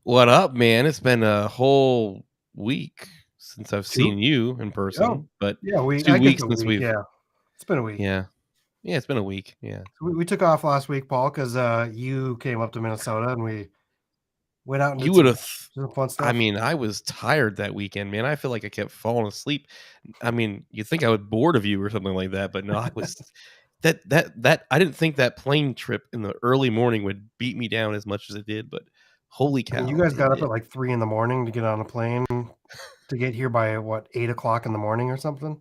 What up, man? It's been a whole week since I've 2? seen you in Oh, person, but yeah, two I guess weeks a since week, we've yeah. It's been a week. yeah. Yeah, it's been a week. Yeah. So we took off last week, Paul, because you came up to Minnesota and we went out and You did would some have fun I stuff. mean, I was tired that weekend, man. I feel like I kept falling asleep. I mean, you'd think I was bored of you or something like that, but no, I was that I didn't think that plane trip in the early morning would beat me down as much as it did, but holy I mean, you cow, guys it got up did. at like 3 in the morning to get on a plane to get here by, what, 8 o'clock in the morning or something?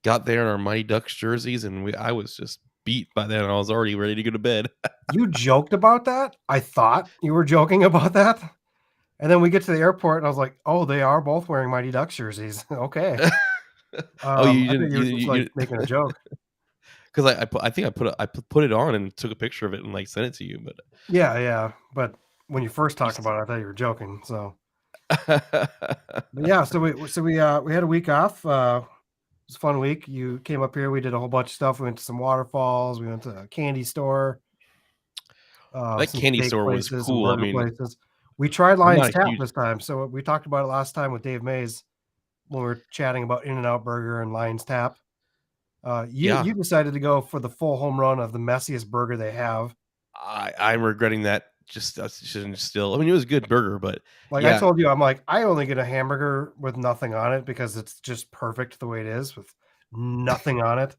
Got there in our Mighty Ducks jerseys and I was just beat by then. I was already ready to go to bed. You joked about that? I thought you were joking about that. And then we get to the airport and I was like, "Oh, they are both wearing Mighty Ducks jerseys." Okay. Oh, you I thought didn't you were just, like, you making a joke. 'cause I think I put it on and took a picture of it and, like, sent it to you, but Yeah, yeah, but when you first you talked s about it, I thought you were joking, so but yeah, we had a week off, it was a fun week. You came up here, we did a whole bunch of stuff, we went to some waterfalls, we went to a candy store, That some candy steak store was places, some cool. I burger mean, places. We tried I'm Lion's not a Tap huge this time, so we talked about it last time with Dave Mays when we were chatting about In-N-Out Burger and Lion's Tap. yeah, You decided to go for the full home run of the messiest burger they have. I'm regretting that just shouldn't still I mean, it was a good burger, but Like I yeah, told you, I'm like, I only get a hamburger with nothing on it because it's just perfect the way it is with nothing on it.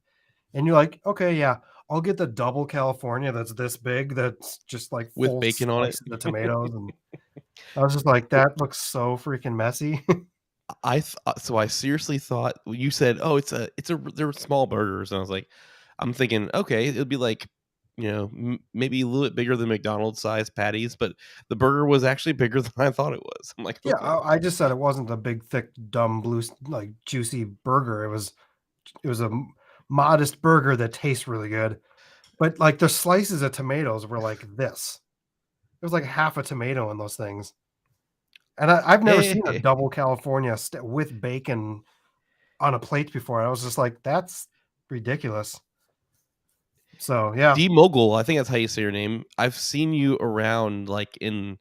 And you're like, okay, yeah, I'll get the double California that's this big, that's just like with full bacon on it. slice of the tomatoes. And I was just like, that looks so freaking messy. So I seriously thought you said, "Oh, it's a they're small burgers," and I was like I'm thinking, "Okay, it'll be like, maybe a little bit bigger than McDonald's size patties," but the burger was actually bigger than I thought it was. I'm like, Yeah, "Okay." I just said it wasn't a big, thick, dumb, blue, like juicy burger. It was a modest burger that tastes really good. But like the slices of tomatoes were like this. There was like half a tomato in those things. And I've never seen a Hey. double California with bacon on a plate before. I was just like, that's ridiculous. So yeah, D-Mogul, I think that's how you say your name. I've seen you around, like, in,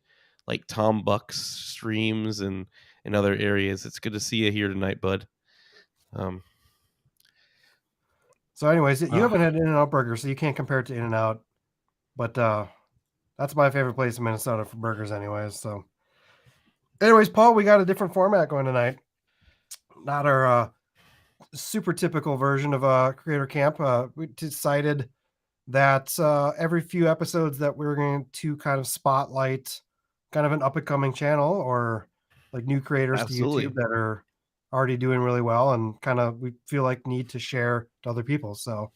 like, Tom Buck's streams and in other areas. It's good to see you here tonight, bud. Um, so anyways, you uh, haven't had In-N-Out Burger, so you can't compare it to In-N-Out. But that's my favorite place in Minnesota for burgers, anyways. So, anyways, Paul, we got a different format going tonight. Not our super typical version of Creator Camp. We decided that every few episodes that we're going to kind of spotlight kind of an up and coming channel or like new creators to YouTube absolutely. that are already doing really well and kind of we feel like need to share to other people. So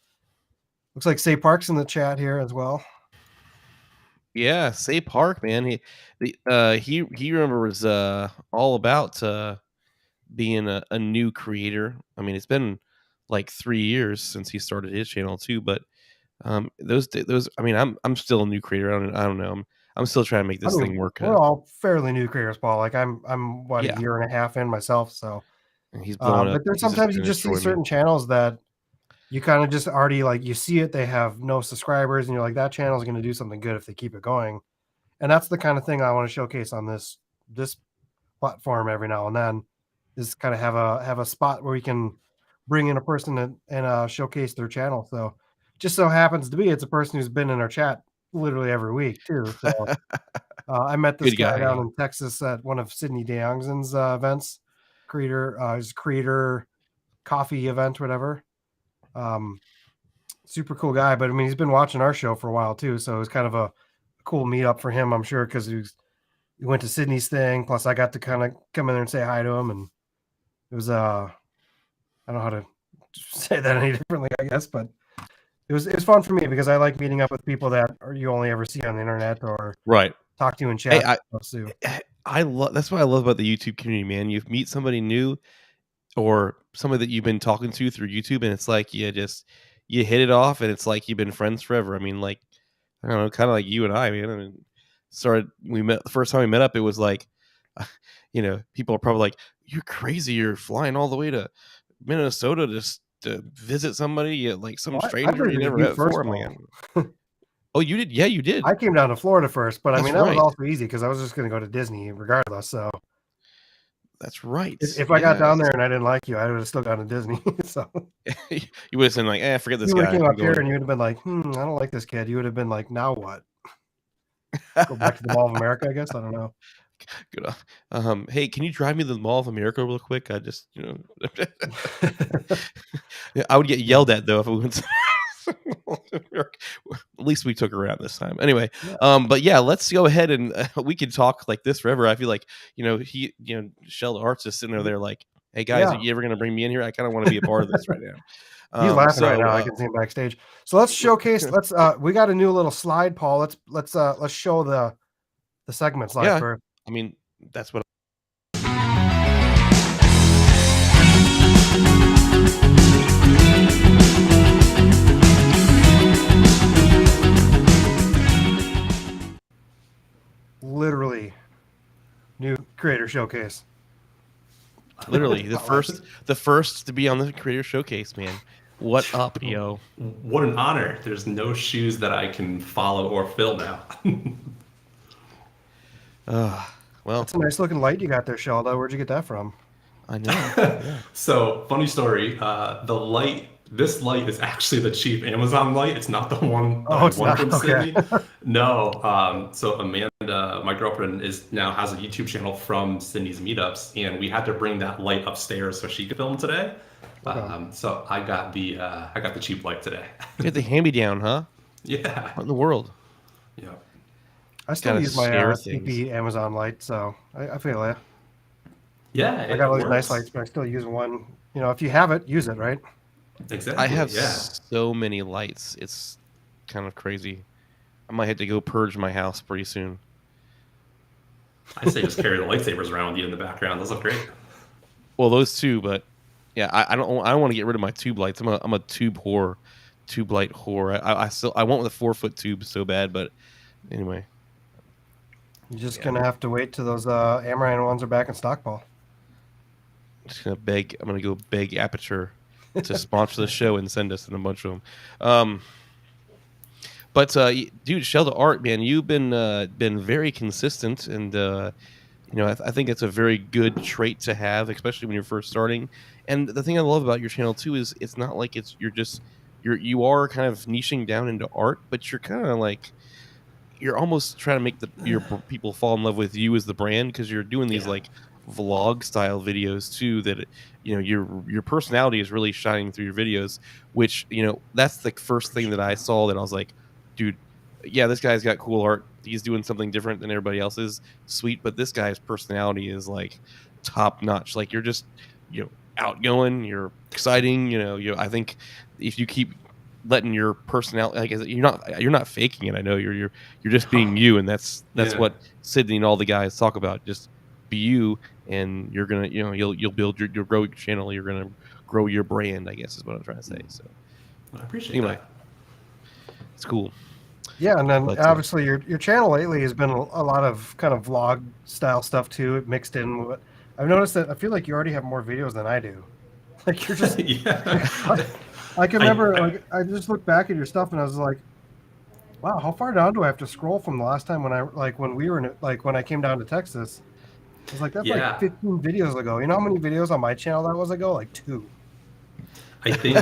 looks like Say Park's in the chat here as well. Yeah, Say Park, man. He remembers, all about, being a new creator. I mean, it's been, like, 3 years since he started his channel too, but, those I mean, I'm still a new creator. I don't know. I'm still trying to make I this thing mean, work, we're all fairly new creators, Paul. Like I'm what, a yeah. year and a half in myself. So, And he's blowing up. but there's He's just sometimes you gonna just see destroy me. certain channels that you kind of just already like you see it, they have no subscribers, and you're like, that channel is going to do something good if they keep it going. And that's the kind of thing I want to showcase on this platform every now and then is kind of have a spot where we can bring in a person and showcase their channel. So just so happens to be it's a person who's been in our chat literally every week too. So I met this Good guy guy, down yeah. in Texas at one of Sydney DeYoungson's events, his creator coffee event, whatever. Um, Super cool guy, but I mean, he's been watching our show for a while too, so it was kind of a cool meetup for him, I'm sure, because he went to Sydney's thing. Plus, I got to kind of come in there and say hi to him, and it was I don't know how to say that any differently, I guess, but it was fun for me because I like meeting up with people that you only ever see on the internet or Right. talk to in Hey, chat too. I love that's what I love about the YouTube community, man. You meet somebody new or somebody that you've been talking to through YouTube, and it's like you hit it off, and it's like you've been friends forever. I mean, like I don't know, kind of like you and I, man. I mean, we met the first time we met up. It was like, people are probably like, "You're crazy! You're flying all the way to Minnesota to visit somebody, like some Well, I stranger you visited never you met first, before." I'm like, Paul. Oh, you did? Yeah, you did. I came down to Florida first, but I That's mean, that was right. also easy because I was just going to go to Disney regardless. So That's right. if I got down Yes. there and I didn't like you, I would have still gone to Disney. So You would have said like, forget this you would have guy. came I'm up here going. and you would have been like, I don't like this kid. You would have been like, now what? Go back to the Mall of America, I guess. I don't know. Good. Hey, can you drive me to the Mall of America real quick? I just, yeah, I would get Yeah. yelled at though if we went to the Mall of America. At least we took her around this time. Anyway, Yeah. but yeah, let's go ahead and we could talk like this forever. I feel like Shellda Art's just sitting there like, hey guys, are Yeah. you ever gonna bring me in here? I kind of want to be a part of this right now. He's laughing right So now. I can see him backstage. So let's showcase. We got a new little slide, Paul. Let's show the segments live yeah, for. I mean that's what. Literally new creator showcase. Literally the first to be on the creator showcase, man. What up, yo? What an honor. There's no shoes that I can follow or fill now. Well, That's a nice looking light you got there, Shellda. Where'd you get that from? I know. Yeah. So, funny story. This light is actually the cheap Amazon light. It's not the one that I it's won not? from Okay. Sydney. No. So Amanda, my girlfriend, now has a YouTube channel from Sydney's meetups, and we had to bring that light upstairs so she could film today. Okay. So I got the cheap light today. You had the hand-me-down, huh? Yeah. What in the world? Yeah. I still Gotta use my share CP Amazon light, so I feel it. Yeah. I got all these nice lights, but I still use one. If you have it, use it, right? Exactly. I have Yeah. so many lights. It's kind of crazy. I might have to go purge my house pretty soon. I say just carry the lightsabers around with you in the background. Those look great. Well, those two, but yeah, I don't want to get rid of my tube lights. I'm a tube light whore. I want the 4-foot tube so bad, but anyway. You're just gonna have to wait till those Amaran ones are back in stock, Paul. I'm gonna go beg Aperture to sponsor the show and send us in a bunch of them. But dude, Shellda Art, man, you've been very consistent, and I think it's a very good trait to have, especially when you're first starting. And the thing I love about your channel too is it's not like you are kind of niching down into art, but you're kind of like you're almost trying to make your people fall in love with you as the brand, because you're doing these like vlog style videos too, that your personality is really shining through your videos, which that's the first thing that I saw that I was like, dude, yeah, this guy's got cool art, he's doing something different than everybody else's, sweet, but this guy's personality is like top notch. Like you're just outgoing, you're exciting, I think if you keep letting your personality, like, you're not faking it. I know you're just being you, and that's what Sydney and all the guys talk about. Just be you, and you're gonna you'll build you'll grow your channel. You're gonna grow your brand, I guess is what I'm trying to say. So I appreciate that. It's cool. Yeah, and then obviously your channel lately has been a lot of kind of vlog style stuff too, mixed in with. I've noticed that I feel like you already have more videos than I do. Like you're just I can remember, I just looked back at your stuff and I was like, wow, how far down do I have to scroll from the last time when I came down to Texas? I was like, that's like 15 videos ago. You know how many videos on my channel that was ago? Like 2. I think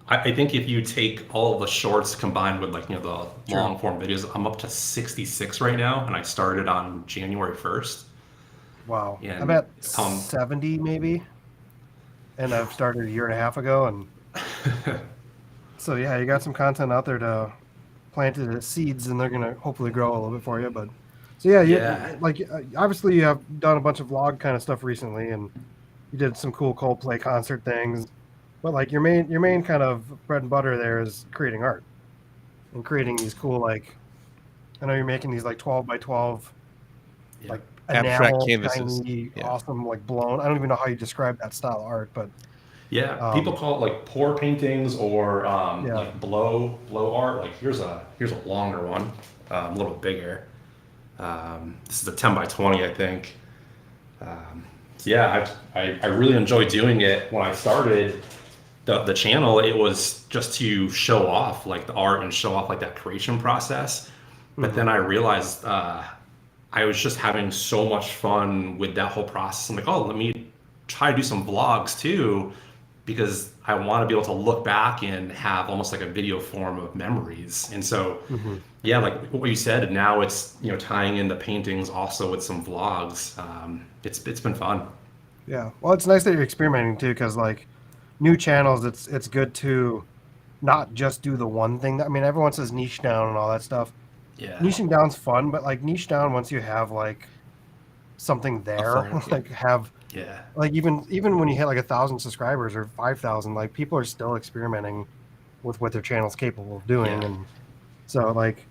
I think if you take all of the shorts combined with the long form videos, I'm up to 66 right now, and I started on January 1st. Wow. And I'm at 70 maybe. And I've started a year and a half ago, and so yeah, you got some content out there to plant it as seeds, and they're gonna hopefully grow a little bit for you. But so yeah, like obviously you have done a bunch of vlog kind of stuff recently, and you did some cool Coldplay concert things. But like your main kind of bread and butter there is creating art and creating these cool, like, I know you're making these like 12 by 12 like abstract enamel, canvases, tiny, awesome, like blown. I don't even know how you describe that style of art, but people call it like pour paintings or like blow art. Like here's a longer one, a little bit bigger. This is a 10 by 20, I think. I really enjoy doing it. When I started, the channel, it was just to show off like the art and show off like that creation process. But then I realized I was just having so much fun with that whole process. I'm like, oh, let me try to do some vlogs too, because I want to be able to look back and have almost like a video form of memories. And so, yeah, like what you said, now it's, you know, tying in the paintings also with some vlogs. It's been fun. Yeah. Well, it's nice that you're experimenting too, because like new channels, it's good to not just do the one thing. I mean, everyone says niche down and all that stuff. Yeah. Niching down's fun, but like niche down once you have like something there, like have Yeah. like even when you hit like 1,000 subscribers or 5,000, like people are still experimenting with what their channel's capable of doing, and so like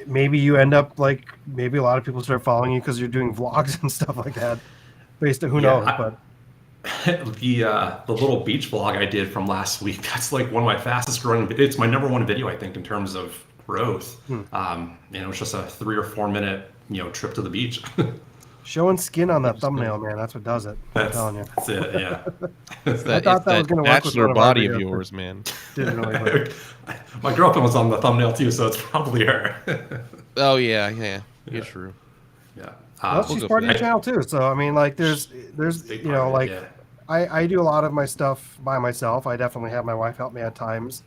maybe you end up like maybe a lot of people start following you because you're doing vlogs and stuff like that. Based on who knows, but the little beach vlog I did from last week, that's like one of my fastest growing. It's my #1 video, I think, in terms of growth. And it was just a 3 or 4 minute, you know, trip to the beach. Showing skin on that thumbnail, man, that's what does it. I'm telling you. That's it, yeah. I thought that was going to work with bachelor body of yours, man. Didn't really. My girlfriend was on the thumbnail too, so it's probably her. Oh yeah, you're true. Yeah. Well, she's part of your channel too. So I mean, like, there's you know, like, I do a lot of my stuff by myself. I definitely have my wife help me at times,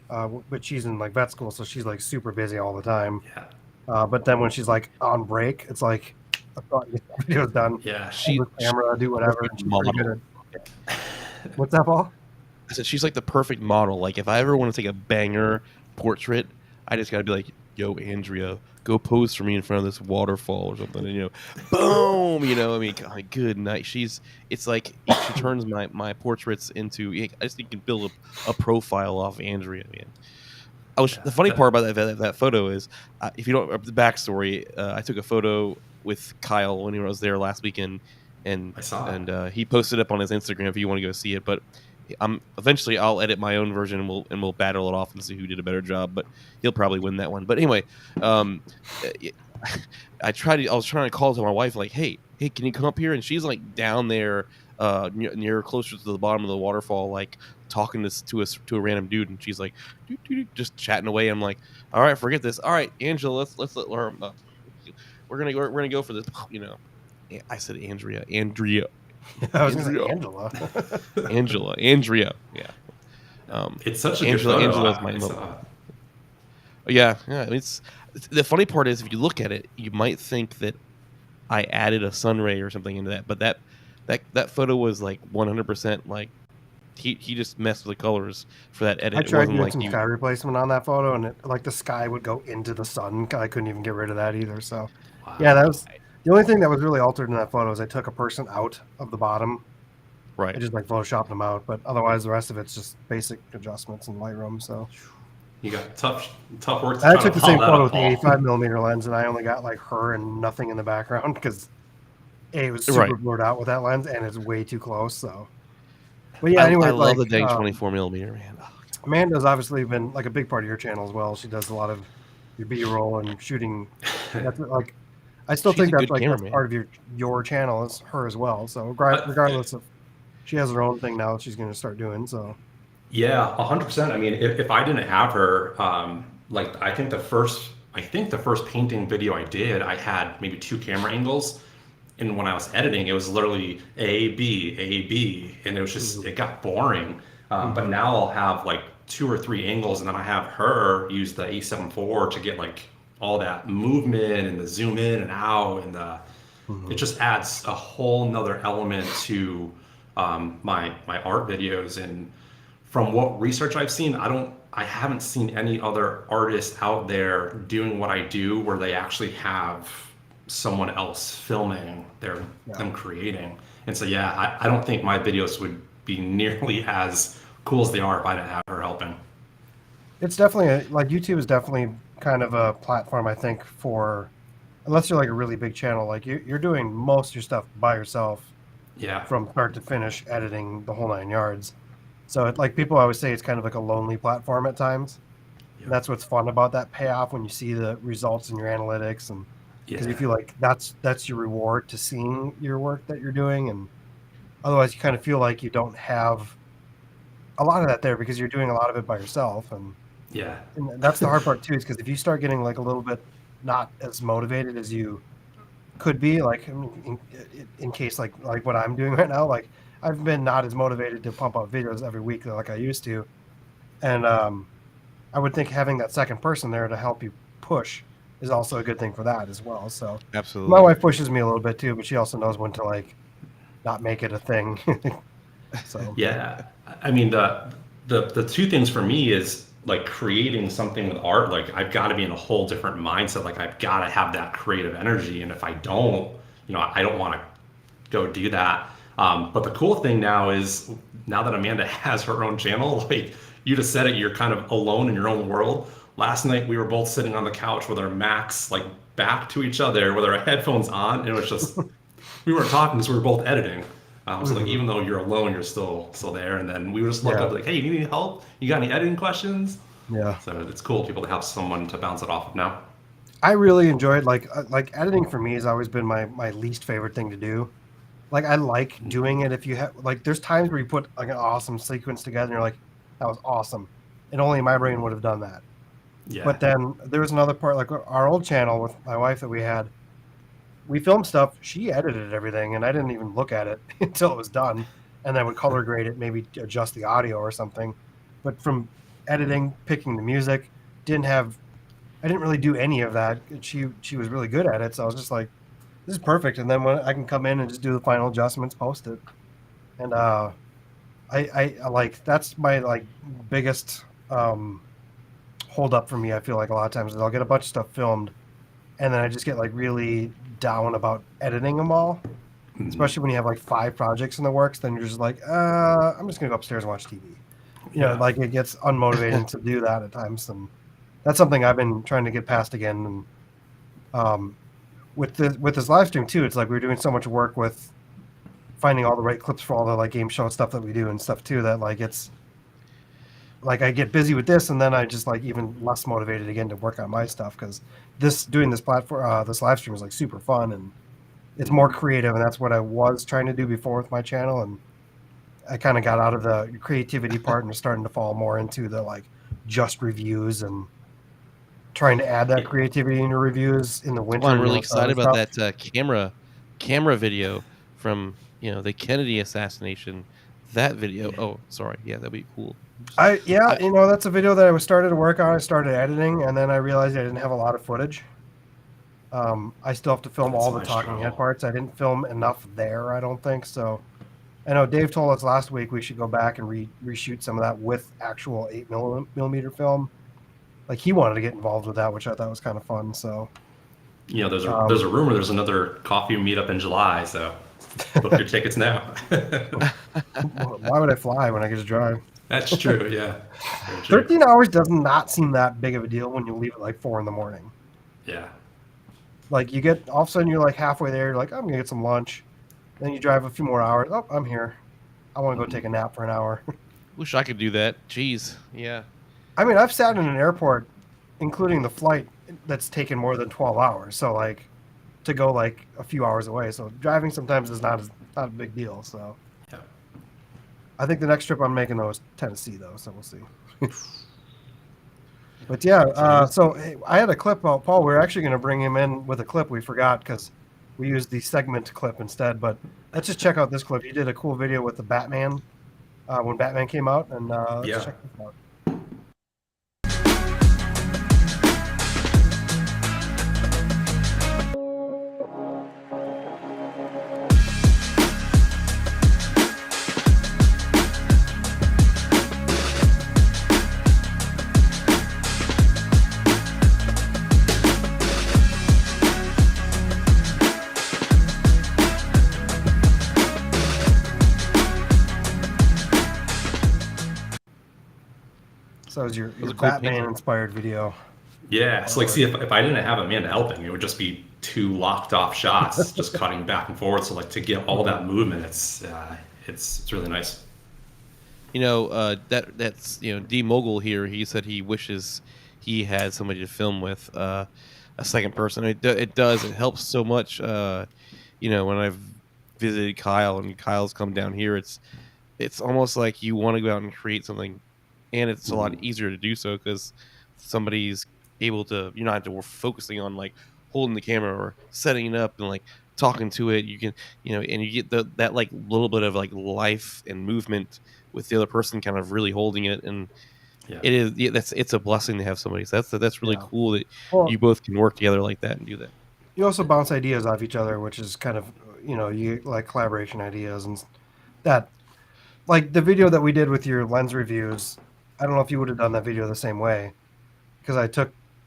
but she's in like vet school, so she's like super busy all the time. Yeah. But then when she's like on break, it's like I thought your video's done. Yeah. She camera, do whatever. And she's pretty good at. What's that, Paul? I said she's like the perfect model. Like if I ever want to take a banger portrait, I just gotta be like, yo, Andrea, go pose for me in front of this waterfall or something, and, you know, boom, you know, I mean, God, good night. It's like she turns my portraits into. I just think you can build a profile off Andrea, man. The funny part about that photo is, if you don't the backstory, I took a photo with Kyle when he was there last weekend, and he posted it up on his Instagram if you want to go see it. But eventually I'll edit my own version and we'll battle it off and see who did a better job. But he'll probably win that one. But anyway, I was trying to call to my wife like, hey, can you come up here? And she's like down there, near closer to the bottom of the waterfall, like talking to a random dude, and she's like just chatting away. I'm like, all right, forget this. All right, Angela, let's let her. We're gonna go for this. You know, I said Andrea. I was gonna say Angela. Andrea. Yeah. It's such a good photo. Angela's my yeah. It's the funny part is, if you look at it, you might think that I added a sun ray or something into that, but that photo was like 100% like he just messed with the colors for that edit. I tried doing some sky replacement on that photo, and like the sky would go into the sun. I couldn't even get rid of that either. So yeah, that was the only thing that was really altered in that photo. Is I took a person out of the bottom. Right. I just like photoshopped them out, but otherwise the rest of it's just basic adjustments in Lightroom. So you got tough work. I took the same photo with the 85mm lens, and I only got like her and nothing in the background because it was super blurred out with that lens, and it's way too close. So, but yeah, anyway, I love the dang 24mm, man. Oh, Amanda's obviously been like a big part of your channel as well. She does a lot of your B-roll and shooting. That's like, I still think that's like part of your channel is her as well. So regardless of, she has her own thing now that she's going to start doing. So yeah, 100%. I mean, if I didn't have her, like I think the first painting video I did, I had maybe 2 camera angles. And when I was editing, it was literally A, B, and it was just, it got boring. But now I'll have like 2 or 3 angles, and then I have her use the A7 IV to get like all that movement and the zoom in and out, and it just adds a whole nother element to my art videos. And from what research I've seen, I haven't seen any other artists out there doing what I do, where they actually have someone else filming them creating. And so yeah, I don't think my videos would be nearly as cool as they are if I didn't have her helping. It's definitely like YouTube is definitely kind of a platform, I think, for, unless you're like a really big channel, like you're doing most of your stuff by yourself, from start to finish, editing the whole 9 yards. So like people always say it's kind of like a lonely platform at times. And that's what's fun about that payoff when you see the results in your analytics, and because you feel like that's your reward to seeing your work that you're doing. And otherwise you kind of feel like you don't have a lot of that there because you're doing a lot of it by yourself, and that's the hard part too. Is because if you start getting like a little bit not as motivated as you could be, like in case like what I'm doing right now, like I've been not as motivated to pump out videos every week like I used to, and I would think having that second person there to help you push is also a good thing for that as well. So Absolutely, my wife pushes me a little bit too, but she also knows when to like not make it a thing. So yeah, I mean the two things for me is like creating something with art. Like I've got to be in a whole different mindset. Like I've got to have that creative energy, and if I don't, I don't want to go do that. But the cool thing now is now that Amanda has her own channel, like you just said it, you're kind of alone in your own world. Last night we were both sitting on the couch with our Macs like back to each other with our headphones on, and it was just we weren't talking because we were both editing. So like even though you're alone, you're still there. And then we would just look up like, hey, you need any help? You got any editing questions? Yeah. So it's cool people to have someone to bounce it off of now. I really enjoyed like editing for me has always been my least favorite thing to do. Like I like doing it if you have like there's times where you put like an awesome sequence together and you're like, that was awesome. And only my brain would have done that. Yeah. But then there was another part, like our old channel with my wife that we had. We filmed stuff. She edited everything, and I didn't even look at it until it was done, and then would color grade it, maybe adjust the audio or something. But from editing, picking the music, I didn't really do any of that. She was really good at it, so I was just like, this is perfect. And then when I can come in and just do the final adjustments, post it, and I like that's my like biggest hold up for me. I feel like a lot of times is I'll get a bunch of stuff filmed, and then I just get like really down about editing them all, especially when you have like 5 projects in the works. Then you're just like, I'm just gonna go upstairs and watch TV. You know, like it gets unmotivating to do that at times, and that's something I've been trying to get past again. And with this live stream too, it's like we're doing so much work with finding all the right clips for all the like game show stuff that we do and stuff too, that like it's like I get busy with this, and then I just like even less motivated again to work on my stuff, because doing this platform, this live stream is like super fun, and it's more creative, and that's what I was trying to do before with my channel, and I kind of got out of the creativity part and was starting to fall more into the like just reviews and trying to add that creativity in your reviews in the winter. Well, I'm really excited about that camera video from the Kennedy assassination. That video. Oh, sorry. Yeah, that'd be cool. That's a video that I started to work on. I started editing, and then I realized I didn't have a lot of footage. I still have to film all the talking head parts. I didn't film enough there, I don't think. So I know Dave told us last week we should go back and reshoot some of that with actual 8mm film. Like he wanted to get involved with that, which I thought was kind of fun. So there's a rumor there's another coffee meetup in July, so book your tickets now. Why would I fly when I get to drive? That's true, yeah. 13 hours does not seem that big of a deal when you leave at like 4 a.m. Yeah. Like you get, all of a sudden you're like halfway there, you're like, I'm gonna get some lunch. Then you drive a few more hours. Oh, I'm here. I want to go take a nap for an hour. Wish I could do that. Jeez. Yeah. I mean, I've sat in an airport, including the flight, that's taken more than 12 hours. So like to go like a few hours away. So driving sometimes is not a big deal. So yeah. I think the next trip I'm making though is Tennessee though, so we'll see. But yeah, so I had a clip about Paul. We were actually going to bring him in with a clip. We forgot because we used the segment clip instead. But let's just check out this clip. He did a cool video with the Batman when Batman came out, and let's check this out. So it was your Batman-inspired video. Yeah, so like, see, if I didn't have Amanda helping, it would just be 2 locked-off shots, just cutting back and forth. So like to get all that movement, it's really nice. That's D Mogul here. He said he wishes he had somebody to film with, a second person. It does. It helps so much. When I've visited Kyle and Kyle's come down here, it's it's almost like you want to go out and create something, and it's a lot easier to do so because somebody's able to. You're not have to focusing on like holding the camera or setting it up and like talking to it. You can, and you get that like little bit of like life and movement with the other person kind of really holding it, and it is it's a blessing to have somebody. So that's really cool that you both can work together like that and do that. You also bounce ideas off each other, which is kind of, you like collaboration ideas and that. Like the video that we did with your lens reviews, I don't know if you would have done that video the same way, because I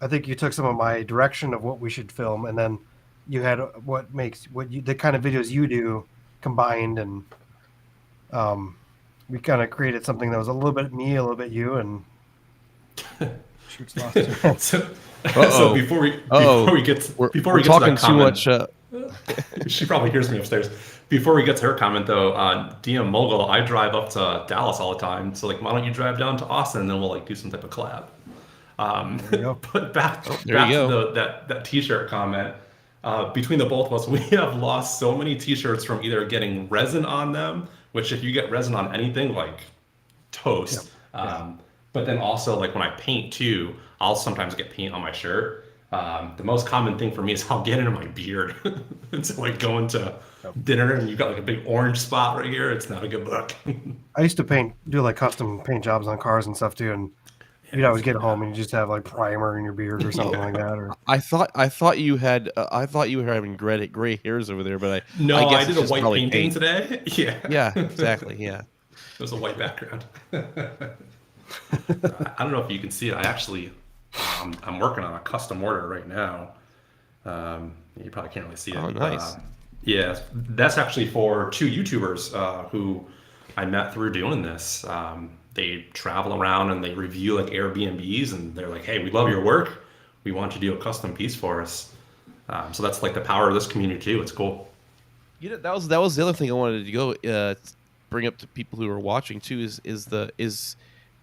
think you took some of my direction of what we should film, and then you had the kind of videos you do combined, and we kind of created something that was a little bit me, a little bit you, and shoots lost. So before we get to that comment, too much. She probably hears me upstairs. Before we get to her comment, though, DM Mogul, I drive up to Dallas all the time. So, like, why don't you drive down to Austin and then we'll like do some type of collab? But back to that T-shirt comment. Between the both of us, we have lost so many T-shirts from either getting resin on them, which if you get resin on anything, like toast. But then also, like when I paint too, I'll sometimes get paint on my shirt. The most common thing for me is I'll get into my beard. It's like going to dinner and you've got like a big orange spot right here. It's not a good look. I used to do like custom paint jobs on cars and stuff too, and you'd always get home and you just have like primer in your beard or something like that. Or I thought you were having gray hairs over there, but I did a white painting today. Yeah, exactly. Yeah, it was a white background. I don't know if you can see it. I actually, I'm working on a custom order right now. You probably can't really see it. Oh, nice. Yeah, that's actually for two YouTubers who I met through doing this. They travel around and they review like Airbnbs, and they're like, "Hey, we love your work. We want you to do a custom piece for us." So that's like the power of this community too. It's cool. That was the other thing I wanted to go bring up to people who are watching too. Is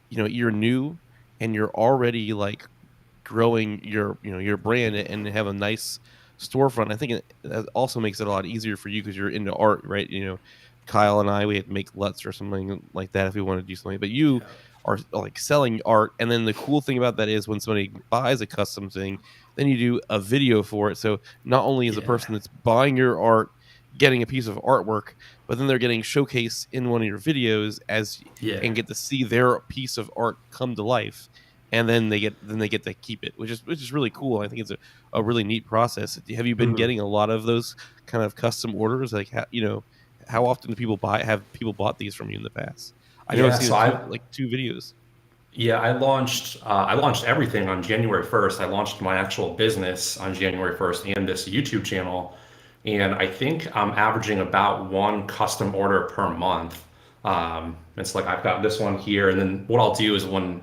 you're new and you're already like growing your brand and have a nice storefront. I think that also makes it a lot easier for you because you're into art, right? Kyle and I, we had to make LUTs or something like that if we want to do something. But you are like selling art, and then the cool thing about that is when somebody buys a custom thing, then you do a video for it. So not only is the person that's buying your art getting a piece of artwork, but then they're getting showcased in one of your videos and get to see their piece of art come to life, and then they get to keep it, which is really cool. I think it's a really neat process. Have you been getting a lot of those kind of custom orders? Like how often do have people bought these from you in the past? I know I've seen like 2 videos. Yeah, I launched everything on January 1st. I launched my actual business on January 1st and this YouTube channel. And I think I'm averaging about 1 custom order per month. It's like I've got this one here, and then what I'll do is when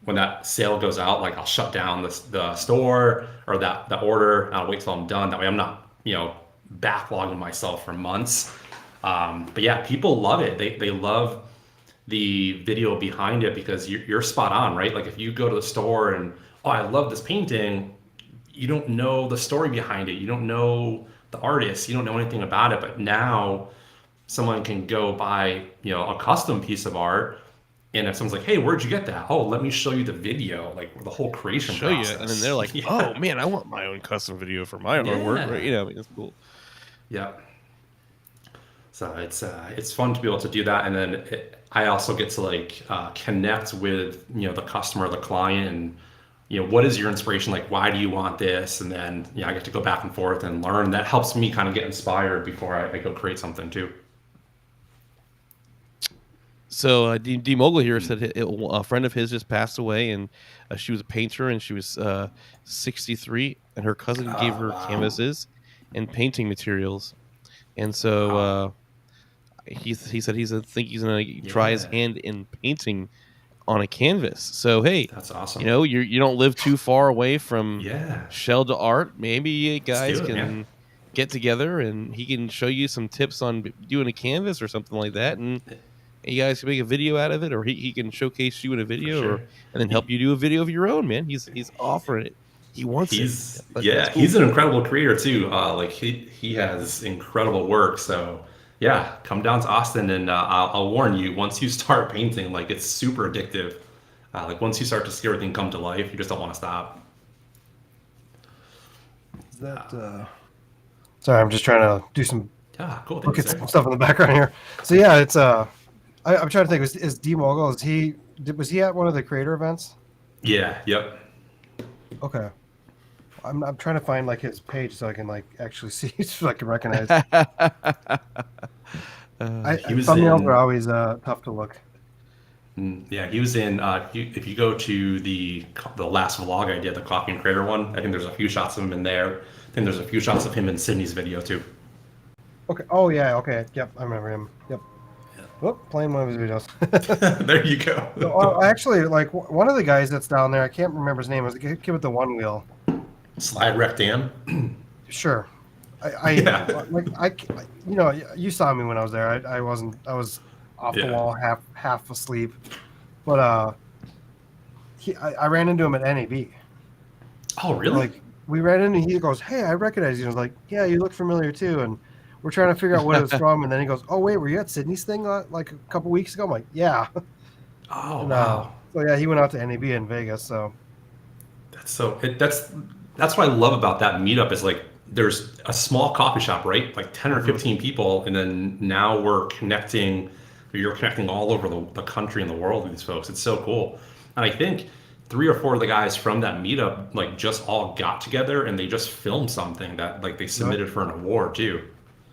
that sale goes out, like I'll shut down the store or that order. And I'll wait till I'm done. That way I'm not backlogging myself for months. But yeah, people love it. They love the video behind it because you're spot on, right? Like if you go to the store and I love this painting, you don't know the story behind it. You don't know the artist, you don't know anything about it, but now someone can go buy, a custom piece of art, and if someone's like, "Hey, where'd you get that?" "Oh, let me show you the video, like the whole creation process." And then they're like, "Oh man, I want my own custom video for my artwork." Right? It's cool. Yeah. So it's fun to be able to do that, and then I also get to like connect with the customer, the client, and what is your inspiration? Like, why do you want this? And then, I get to go back and forth and learn. That helps me kind of get inspired before I go create something too. So D Mogul here said a friend of his just passed away, and she was a painter, and she was 63, and her cousin gave her canvases and painting materials. And so he said he's gonna try his hand in painting on a canvas. So hey, that's awesome. You don't live too far away from Shellda Art. Maybe you guys can get together and he can show you some tips on doing a canvas or something like that, and you guys can make a video out of it, or he can showcase you in a video, and then help you do a video of your own. Man, he's offering it. He wants it. He's an incredible creator too. Like he has incredible work. So Yeah, come down to Austin, and I'll warn you. Once you start painting, like it's super addictive. Like once you start to see everything come to life, you just don't want to stop. Is that? Sorry, I'm just trying to do some Yeah, cool. look Thanks, at sir. some stuff in the background here. So yeah, it's I'm trying to think. Is D Mogul? Was he at one of the creator events? Yeah. Yep. Okay. I'm trying to find like his page so I can like actually see so I can recognize. He was Thumbnails are in. always tough to look. Yeah, he was in. If you go to the last vlog I did, the Coffee and Creator one, I think there's a few shots of him in there. I think there's a few shots of him in Sydney's video too. Okay. Oh yeah. Okay. Yep. I remember him. Yep. Oh, playing one of his videos. There you go. So, actually, like one of the guys that's down there, I can't remember his name. Was the kid with the one wheel? Slide Wreck Dan. Sure. Yeah. You know, you saw me when I was there. I was off the Yeah. wall, half asleep. But I ran into him at NAB. Oh, really? Like we ran into, he goes, "Hey, I recognize you." I was like, "Yeah, you look familiar too." And we're trying to figure out what it was from. And then he goes, "Oh wait, were you at Sydney's thing like a couple weeks ago?" I'm like, "Yeah." Oh, And, wow. so yeah, he went out to NAB in Vegas. So That's what I love about that meetup is like there's a small coffee shop, right? Like 10 or 15 people, and then now you're connecting all over the country and the world with these folks. It's so cool. And I think 3 or 4 of the guys from that meetup like just all got together and they just filmed something that like they submitted for an award too.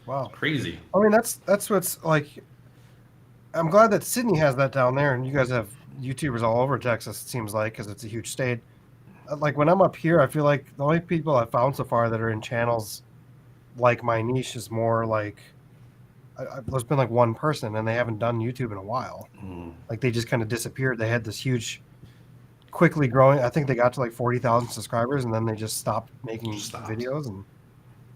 wow, Crazy. I mean, that's what's like. I'm glad that Sydney has that down there, and you guys have YouTubers all over Texas. It seems like because it's a huge state. Like when I'm up here, I feel like the only people I've found so far that are in channels like my niche is more like there's been like one person, and they haven't done YouTube in a while. Like they just kind of disappeared. They had this huge, quickly growing. I think they got to like 40,000 subscribers, and then they just stopped making videos. And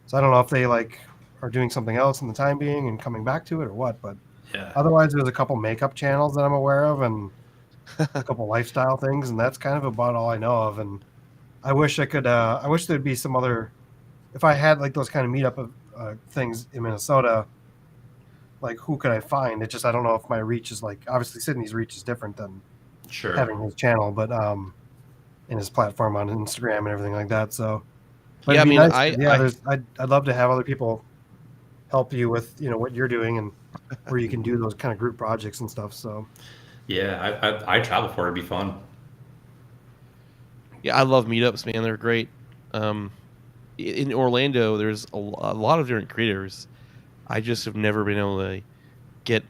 so I don't know if they like are doing something else in the time being and coming back to it or what. But Yeah. otherwise, there's a couple makeup channels that I'm aware of, and a couple lifestyle things, and that's kind of about all I know of. And I wish I could. I wish there'd be some other. If I had like those kind of meetup things in Minnesota, like who could I find? It just I don't know if my reach is like obviously Sydney's reach is different than having his channel, but in his platform on Instagram and everything like that. So, but Yeah, I it'd be mean, nice. I'd love to have other people help you with what you're doing and where you can do those kind of group projects and stuff. So. Yeah, I travel for it. It'd be fun. Yeah, I love meetups, man. They're great. In Orlando, there's a lot of different creators. I just have never been able to get,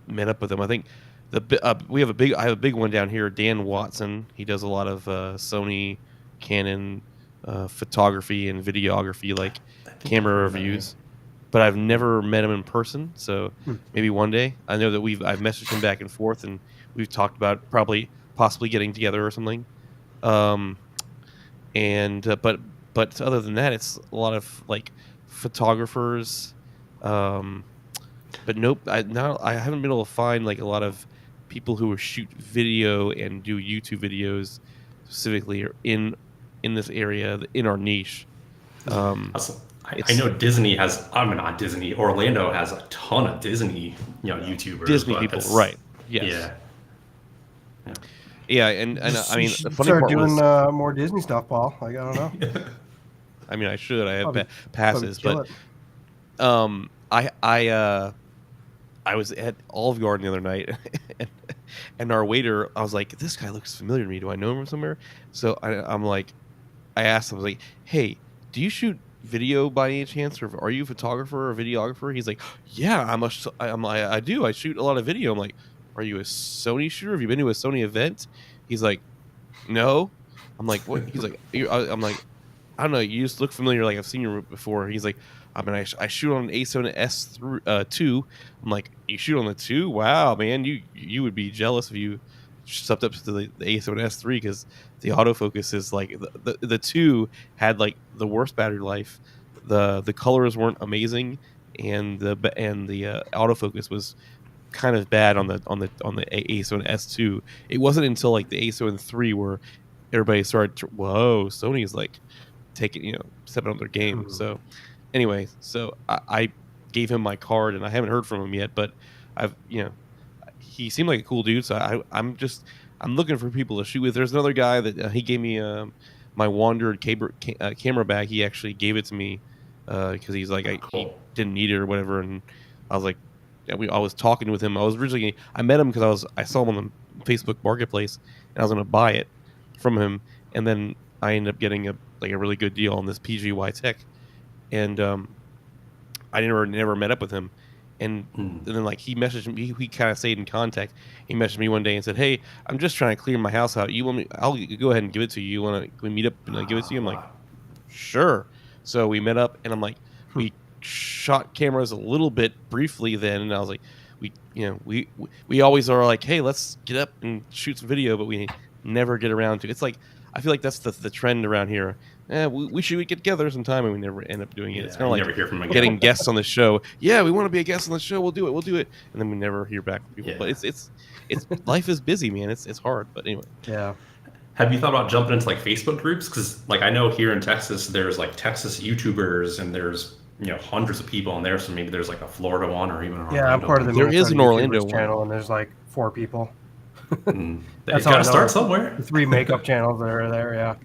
met up with them. I think I have a big one down here, Dan Watson. He does a lot of Sony, Canon, photography and videography, like camera reviews. But I've never met him in person, so maybe one day. I know that I've messaged him back and forth, and we've talked about possibly getting together or something. But other than that, it's a lot of like photographers. But nope, I haven't been able to find like a lot of people who shoot video and do YouTube videos specifically in this area in our niche. I know Disney has. I mean, not Disney. Orlando has a ton of Disney, YouTubers. Disney people, right? Yes. Yeah, and I mean, the funny start part doing was, more Disney stuff, Paul. Like I don't know. I mean, I should. I have passes, but I was at Olive Garden the other night, and our waiter, I was like, "This guy looks familiar to me. Do I know him from somewhere?" So I'm like, I asked him, I was like, "Hey, do you shoot video by any chance, or are you a photographer or videographer?" He's like, "Yeah, I do. I shoot a lot of video." I'm like, "Are you a Sony shooter? Have you been to a Sony event?" He's like, "No." I'm like, "What?" He's like, I'm like, "I don't know. You just look familiar. Like I've seen you before." He's like, "I mean, I shoot on an Sony S2." I'm like, "You shoot on the 2? Wow, man. You would be jealous if you stepped up to the Sony S3 because the autofocus is like the 2 had like the worst battery life. The colors weren't amazing, and the autofocus was kind of bad on the Sony S2. It wasn't until like the Sony 3 where everybody started to, whoa, Sony's like taking stepping up their game." So anyway, so I gave him my card, and I haven't heard from him yet. But I've he seemed like a cool dude, so I'm looking for people to shoot with. There's another guy that he gave me my Wandered camera bag. He actually gave it to me because he's like he didn't need it or whatever, and I was like, I was talking with him. I met him because I saw him on the Facebook Marketplace, and I was going to buy it from him, and then I ended up getting a really good deal on this PGY Tech, and I never met up with him. And then he messaged me. We kind of stayed in contact. He messaged me one day and said, "Hey, I'm just trying to clear my house out. You want me? I'll go ahead and give it to you. Can we meet up and give it to you?" I'm like, "Sure." So we met up, and I'm like, we shot cameras a little bit briefly then, and I was like, we always are like, "Hey, let's get up and shoot some video," but we never get around to. It's like I feel like that's the trend around here. We should get together sometime, and we never end up doing it. It's kind of like never hear from getting guests on the show. Yeah, we want to be a guest on the show. We'll do it, and then we never hear back from people. Yeah. But it's life is busy, man. It's hard, but anyway. Yeah. Have you thought about jumping into Facebook groups? Because I know here in Texas, there's Texas YouTubers, and there's hundreds of people on there. So maybe there's a Florida one or even an Orlando. I'm part of the. There is an Orlando channel, and there's 4 people. That's got to start somewhere. The 3 makeup channels that are there, yeah.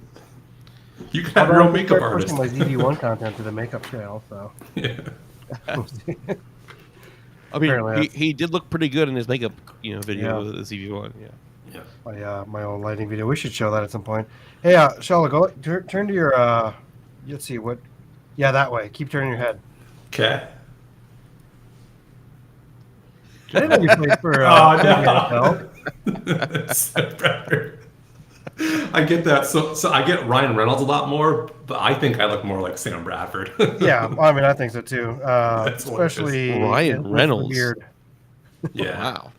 You can have your own makeup artist. My ZV1 content to the makeup channel, so. Yeah. I mean, he did look pretty good in his makeup, video with the ZV1. Yeah. My own lighting video. We should show that at some point. Hey, Shellda, go turn to your. Let's see what. Yeah, that way. Keep turning your head. Okay. I didn't know you played for. No. I get that. So I get Ryan Reynolds a lot more, but I think I look more like Sam Bradford. Yeah, I mean, I think so too. Especially Ryan Reynolds. Weird. Yeah. Wow.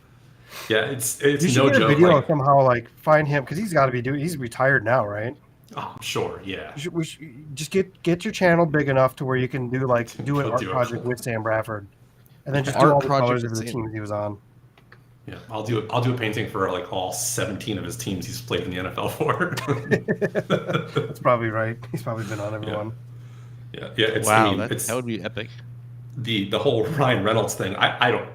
Yeah, it's you should no get joke. A video somehow find him because he's got to be he's retired now, right? Oh, I'm sure. Yeah. We should just get your channel big enough to where you can do an art project with Sam Bradford, and then just do all the colors of the teams he was on. Yeah, I'll do a painting for all 17 of his teams he's played in the NFL for. That's probably right. He's probably been on everyone. Yeah. That would be epic. The whole Ryan Reynolds thing. I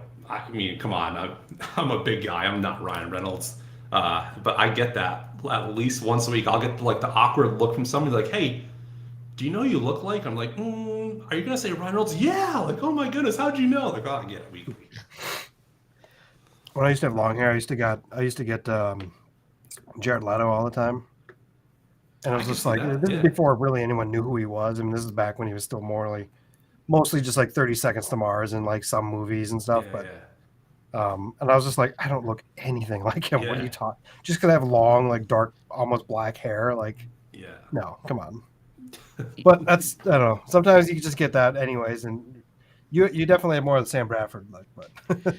mean, come on. I'm a big guy. I'm not Ryan Reynolds. But I get that at least once a week. I'll get the awkward look from somebody like, "Hey, do you know who you look like?" I'm like, "Are you gonna say Ryan Reynolds?" Yeah. Oh my goodness, how'd you know? Oh, I get it weekly. When I used to have long hair, I used to get Jared Leto all the time, and it was just this is before really anyone knew who he was. I mean, this is back when he was still mostly just 30 Seconds to Mars and some movies and stuff. And I was just like, I don't look anything like him. What are you talking? Just because I have long, dark, almost black hair, no, come on. But that's I don't know. Sometimes you just get that anyways, and. You definitely have more of the Sam Bradford look, but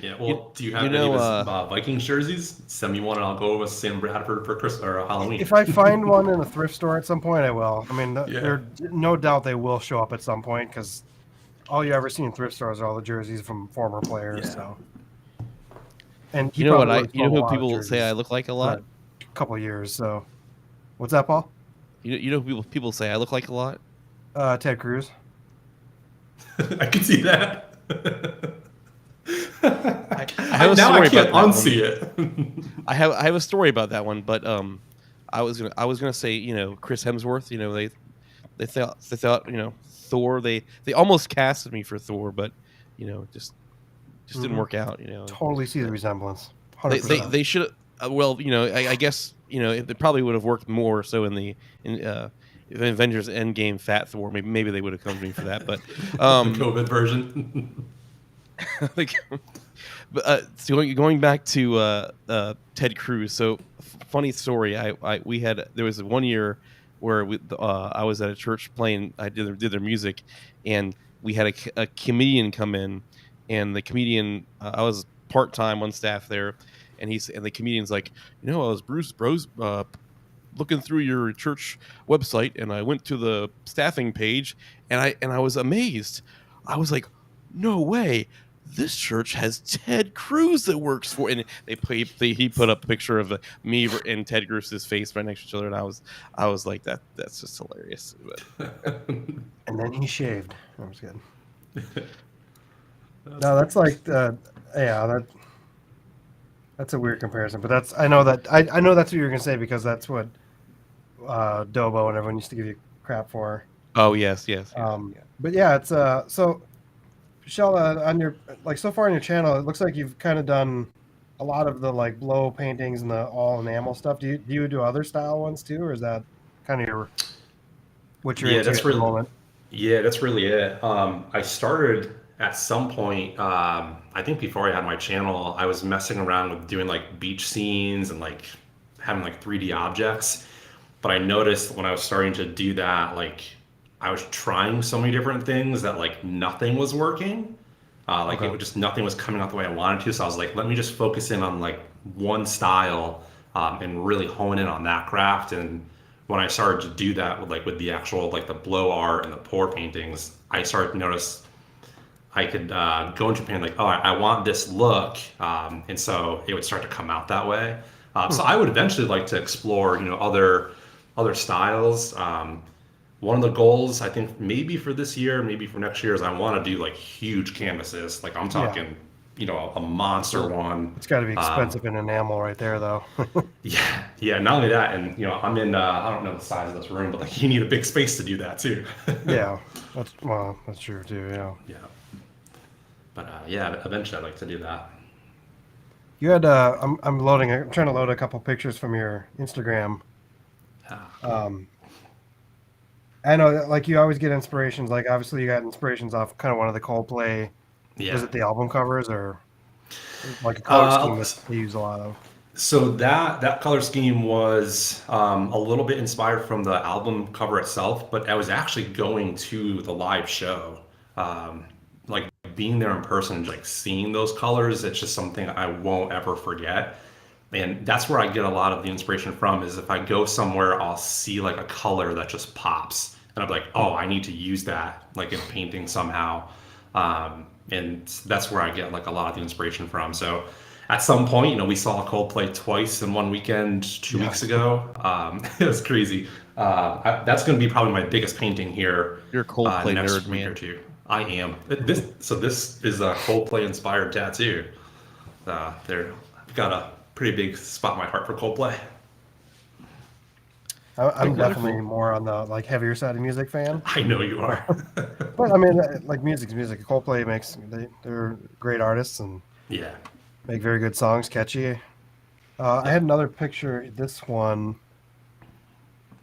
yeah. Well, do you have any of his Vikings jerseys? Send me one, and I'll go with Sam Bradford for Christmas or Halloween. If I find one in a thrift store at some point, I will. I mean, there no doubt they will show up at some point because all you ever see in thrift stores are all the jerseys from former players. Yeah. So, and you know who people say I look like a lot? A couple years. So, what's that, Paul? You know who people say I look like a lot? Ted Cruz. I can see that. I have a story about that unsee it. I have a story about that one, but I was gonna say Chris Hemsworth. They thought Thor. They almost casted me for Thor, but just didn't work out. Totally see the resemblance. They should. Well, I guess it probably would have worked more so in Avengers Endgame Fat Thor. Maybe they would have come to me for that, but the COVID version. So going back to Ted Cruz. So funny story. There was 1 year where I was at a church playing. I did their music, and we had a comedian come in, and the comedian I was part-time on staff there, and the comedian's like, I was Bruce Bros. Looking through your church website, and I went to the staffing page, and I was amazed. I was like, no way, this church has Ted Cruz that works for, and he put up a picture of me and Ted Cruz's face right next to each other, and I was like, that's just hilarious. And then he shaved. That was good. No, that's like that's a weird comparison, but I know that's what you're gonna say because that's what Dobo and everyone used to give you crap for. Oh yes, yes, yeah. But yeah, it's so Shellda, on your so far on your channel, it looks like you've kind of done a lot of the like blow paintings and the all enamel stuff. Do you do other style ones too, or is that kind of what you're into at the moment? Yeah, that's really it. I started at some point. I think before I had my channel, I was messing around with doing like beach scenes and like having like 3D objects. But I noticed when I was starting to do that, like I was trying so many different things that like nothing was working. It was just nothing was coming out the way I wanted to. So I was like, let me just focus in on like one style and really hone in on that craft. And when I started to do that with the actual like the blow art and the pour paintings, I started to notice I could go in Japan like, oh, I want this look, and so it would start to come out that way. So I would eventually like to explore, other styles. One of the goals I think maybe for this year, maybe for next year, is I want to do like huge canvases. Like I'm talking, a monster one. It's got to be expensive in enamel right there, though. Yeah. Not only that, and I'm in. I don't know the size of this room, but like you need a big space to do that too. Yeah, that's true too. Yeah. Yeah. But eventually I'd like to do that. You had I'm trying to load a couple pictures from your Instagram. I know that, like, you always get inspirations. Like, obviously, you got inspirations off kind of one of the Coldplay. Yeah. Was it the album covers or like a color scheme that they use a lot of? So that color scheme was a little bit inspired from the album cover itself, but I was actually going to the live show, like being there in person, like seeing those colors. It's just something I won't ever forget. And that's where I get a lot of the inspiration from, is if I go somewhere, I'll see like a color that just pops and I'm like, oh, I need to use that like in painting somehow. And that's where I get like a lot of the inspiration from. So at some point, we saw Coldplay twice in one weekend 2 weeks ago. It was crazy. That's going to be probably my biggest painting here. You're a Coldplay next nerd, week man. or two. I am. This is a Coldplay inspired tattoo. They've got a pretty big spot in my heart for Coldplay. I'm definitely more on the like heavier side of music fan. I know you are. But I mean, like music's music. Coldplay they're great artists and make very good songs, catchy. I had another picture. This one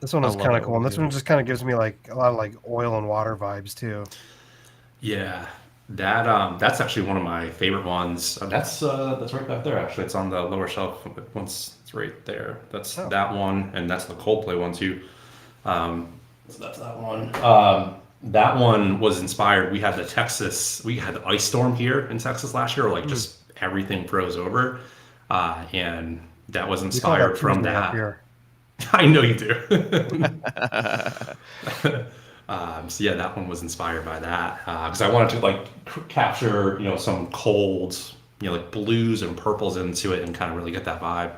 was kind of cool. And this one just kind of gives me like a lot of like oil and water vibes too. Yeah, that's actually one of my favorite ones. That's right back there. Actually, it's on the lower shelf. Once it's right there. That's that one, and that's the Coldplay one too. So that's that one. That one was inspired. We had the ice storm here in Texas last year. Like just everything froze over, and that was inspired from that. I know you do. So yeah, that one was inspired by that because I wanted to like capture some cold like blues and purples into it and kind of really get that vibe.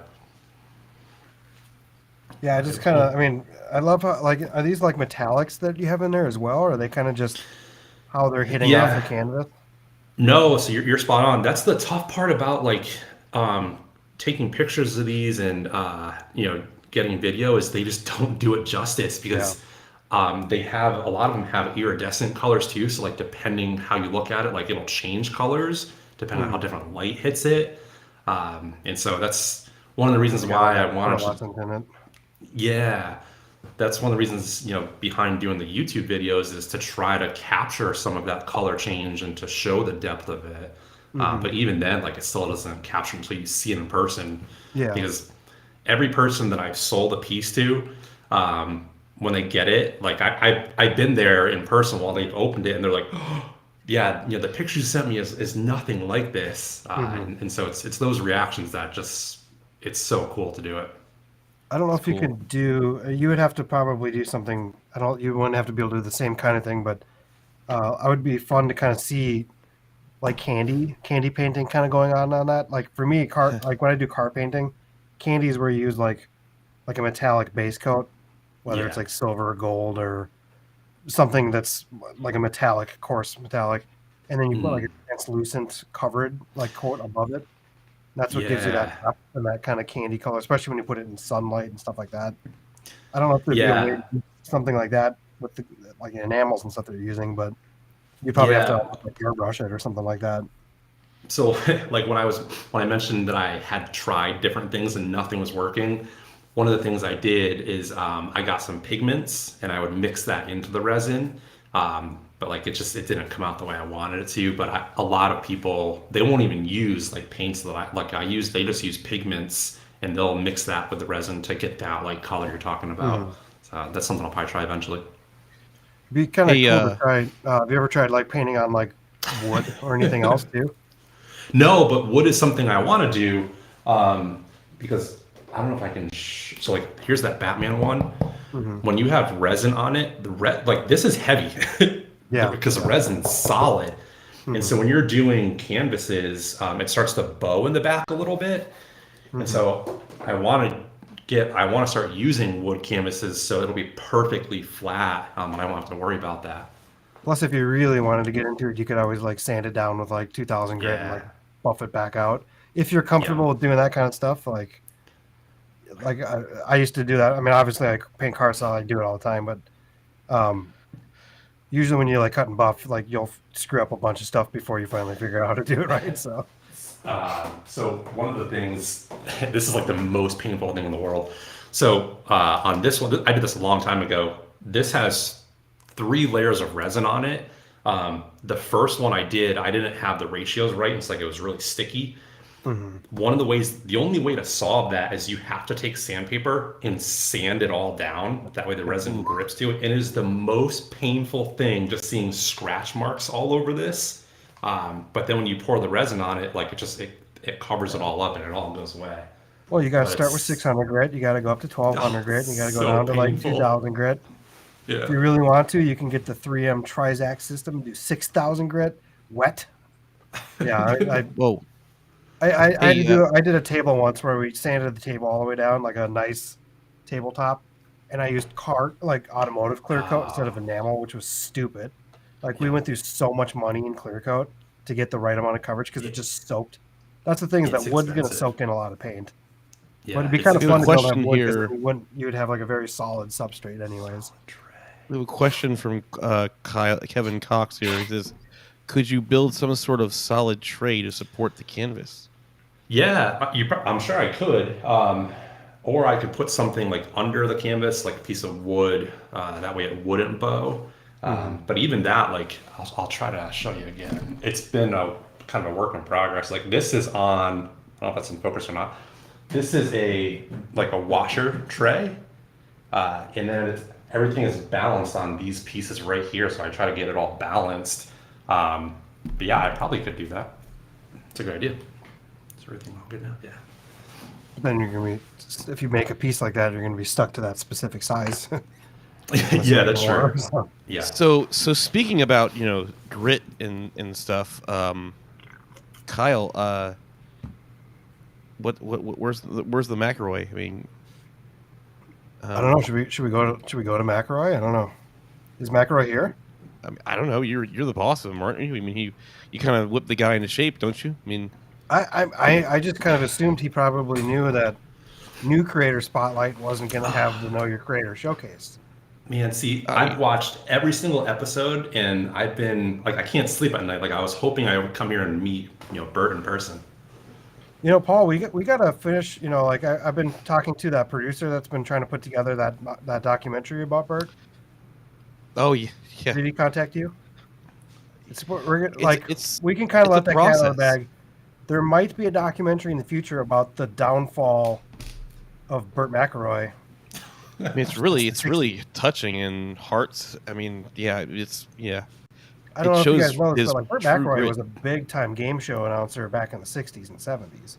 Yeah, I just kind of, I mean, I love how, like, are these like metallics that you have in there as well, or are they kind of just how they're hitting off the canvas? No, so you're spot on. That's the tough part about like taking pictures of these and getting video, is they just don't do it justice because they have, a lot of them have iridescent colors too. So like depending how you look at it, like it'll change colors depending on how different light hits it. And so that's one of the reasons why I wanted to. Yeah, that's one of the reasons, behind doing the YouTube videos, is to try to capture some of that color change and to show the depth of it. But even then, like, it still doesn't capture until you see it in person. Yeah. Because every person that I've sold a piece to, when they get it, like I've been there in person while they've opened it, and they're like, oh, yeah, the picture you sent me is nothing like this. And so it's those reactions that just, it's so cool to do it. I don't know if you could you would have to probably do something. You wouldn't have to be able to do the same kind of thing, but I would be fun to kind of see like candy painting kind of going on that. Like for me, like when I do car painting, candy is where you use like a metallic base coat, whether it's like silver or gold or something that's like a metallic, coarse metallic. And then you put like translucent covered like coat above it. That's what gives you that depth and that kind of candy color, especially when you put it in sunlight and stuff like that. I don't know if there'd be a way to do something like that with the like enamels and stuff that you're using, but you probably have to like airbrush it or something like that. So like when I mentioned that I had tried different things and nothing was working, one of the things I did is I got some pigments and I would mix that into the resin. But like it didn't come out the way I wanted it to. But a lot of people, they won't even use like paints that they just use pigments and they'll mix that with the resin to get that like color you're talking about. So that's something I'll probably try eventually. It'd be kind of cool to try. Have you ever tried like painting on like wood or anything else too? No, but wood is something I want to do because I don't know if I can. So like, here's that Batman one. When you have resin on it, like this is heavy. Yeah, because the resin's solid. And so when you're doing canvases, it starts to bow in the back a little bit. And so I want to start using wood canvases so it'll be perfectly flat, and I won't have to worry about that. Plus, if you really wanted to get into it, you could always like sand it down with like 2000 grit and like buff it back out. If you're comfortable with doing that kind of stuff, like I used to do that. I mean, obviously I paint car style, I do it all the time, but usually when you like cut and buff, like you'll screw up a bunch of stuff before you finally figure out how to do it right. So one of the things, this is like the most painful thing in the world. So on this one, I did this a long time ago. This has 3 layers of resin on it. The first one I didn't have the ratios right. It's like it was really sticky. The only way to solve that is you have to take sandpaper and sand it all down. That way the resin grips to it. And it is the most painful thing just seeing scratch marks all over this. But then when you pour the resin on it, like it covers it all up and it all goes away. Well, you got to start with 600 grit. You got to go up to 1200 grit. You got to go down to like 2000 grit. Yeah. If you really want to, you can get the 3M Trizac system, do 6,000 grit wet. Yeah, Whoa. I did a table once where we sanded the table all the way down, like a nice tabletop, and I used automotive clear coat instead of enamel, which was stupid. Like we went through so much money in clear coat to get the right amount of coverage because it just soaked. That's the thing, is that wood's going to soak in a lot of paint. Yeah, but it'd be kind of fun to build on wood because you would have like a very solid substrate anyways. We have a question from Kevin Cox here. He says, could you build some sort of solid tray to support the canvas? Yeah, I'm sure I could. Or I could put something like under the canvas, like a piece of wood. That way it wouldn't bow. But even that, like, I'll try to show you again. It's been a kind of a work in progress. Like this is on, I don't know if that's in focus or not. This is like a washer tray. And then everything is balanced on these pieces right here. So I try to get it all balanced. But yeah, I probably could do that. It's a good idea. Is everything all good now? Yeah. Then you're going to be, if you make a piece like that, you're going to be stuck to that specific size. Yeah, that's true. So. Yeah. So speaking about, grit and stuff, Kyle, where's the Macaroy? I mean, I don't know. Should we go to Macaroy? I don't know. Is Macaroy here? I mean, I don't know. You're the boss of him, aren't you? I mean, you kind of whip the guy into shape, don't you? I mean, I just kind of assumed he probably knew that New Creator Spotlight wasn't going to have the Know Your Creator showcase. Man, see, I've watched every single episode, and I've been like, I can't sleep at night. Like, I was hoping I would come here and meet, Burt in person. Paul, we got to finish. I've been talking to that producer that's been trying to put together that documentary about Burt. Oh yeah. Did he contact you? We can kind of let that cat out of the bag. There might be a documentary in the future about the downfall of Burt Macaroy. I mean, it's really touching and hearts. I mean, yeah. I don't know if you guys know this, but Burt Macaroy was a big-time game show announcer back in the 60s and 70s.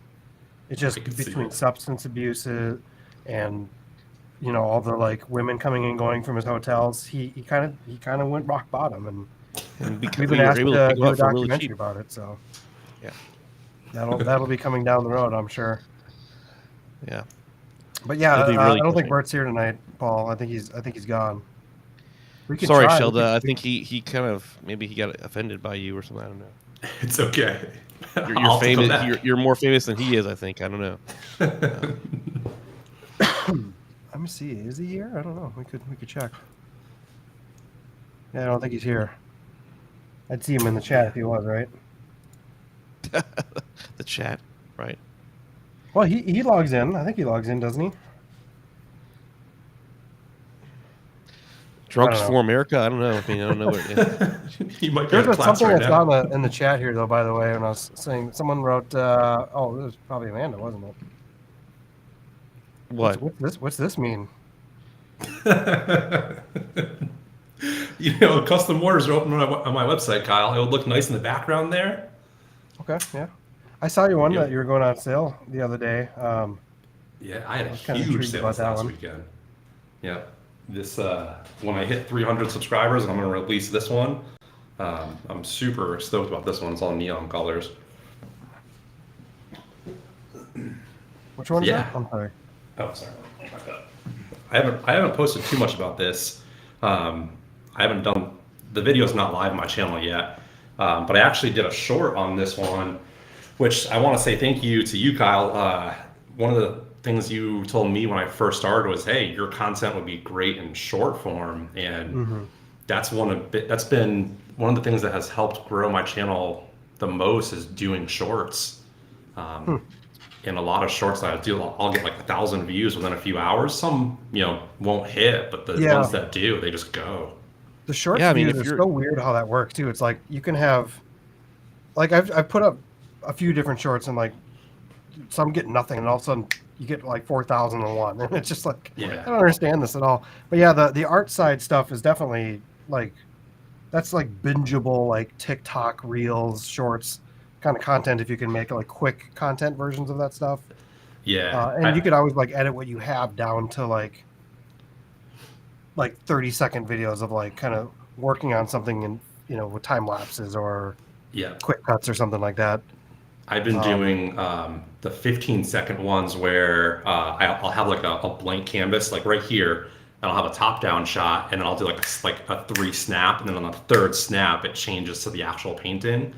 It's just between substance abuse and all the women coming and going from his hotels. He kind of went rock bottom, and we've been asked to do a documentary about it. So yeah, that'll be coming down the road, I'm sure. Yeah. But yeah, I don't think Burt's here tonight, Paul. I think he's gone. Sorry, Shellda. I think he kind of maybe he got offended by you or something. I don't know. It's okay. You're I'll have to come famous. back. You're more famous than he is. I think. I don't know. Let me see. Is he here? I don't know. We could check. Yeah, I don't think he's here. I'd see him in the chat if he was, right? The chat, right? Well, he logs in. I think he logs in, doesn't he? Drunks for America. I don't know. I mean, I don't know what it is. He might be in There's class something right that's now. on in the chat here, though. By the way, when I was saying, someone wrote, "Oh, it was probably Amanda, wasn't it?" What? What's this mean? Custom orders are open on my website, Kyle. It would look nice in the background there. Okay, yeah. I saw you one that you were going on sale the other day. Yeah, I had a kinda huge intrigued sale about this that last one. weekend. Yeah, this when I hit 300 subscribers, I'm going to release this one. I'm super stoked about this one. It's all neon colors. Which one is that? I'm sorry. Oh, sorry. I haven't posted too much about this. I haven't done the video's not live on my channel yet, but I actually did a short on this one, which I want to say thank you to you, Kyle. One of the things you told me when I first started was, "Hey, your content would be great in short form," and that's been one of the things that has helped grow my channel the most is doing shorts. In a lot of shorts that I do, I'll get like 1,000 views within a few hours. Some, won't hit, but the ones that do, they just go. The shorts Yeah, I mean, views if are you're so weird how that works too. It's like you can have, like I've put up a few different shorts and like some get nothing, and all of a sudden you get like 4,001, and it's just like I don't understand this at all. But yeah, the art side stuff is definitely like that's like bingeable, like TikTok reels, shorts kind of content if you can make like quick content versions of that stuff. Yeah, and you could always like edit what you have down to like 30-second videos of like kind of working on something and with time lapses or quick cuts or something like that. I've been doing the 15-second ones where I'll have like a blank canvas like right here, and I'll have a top-down shot, and then I'll do like a 3 snap, and then on the 3rd snap it changes to the actual painting.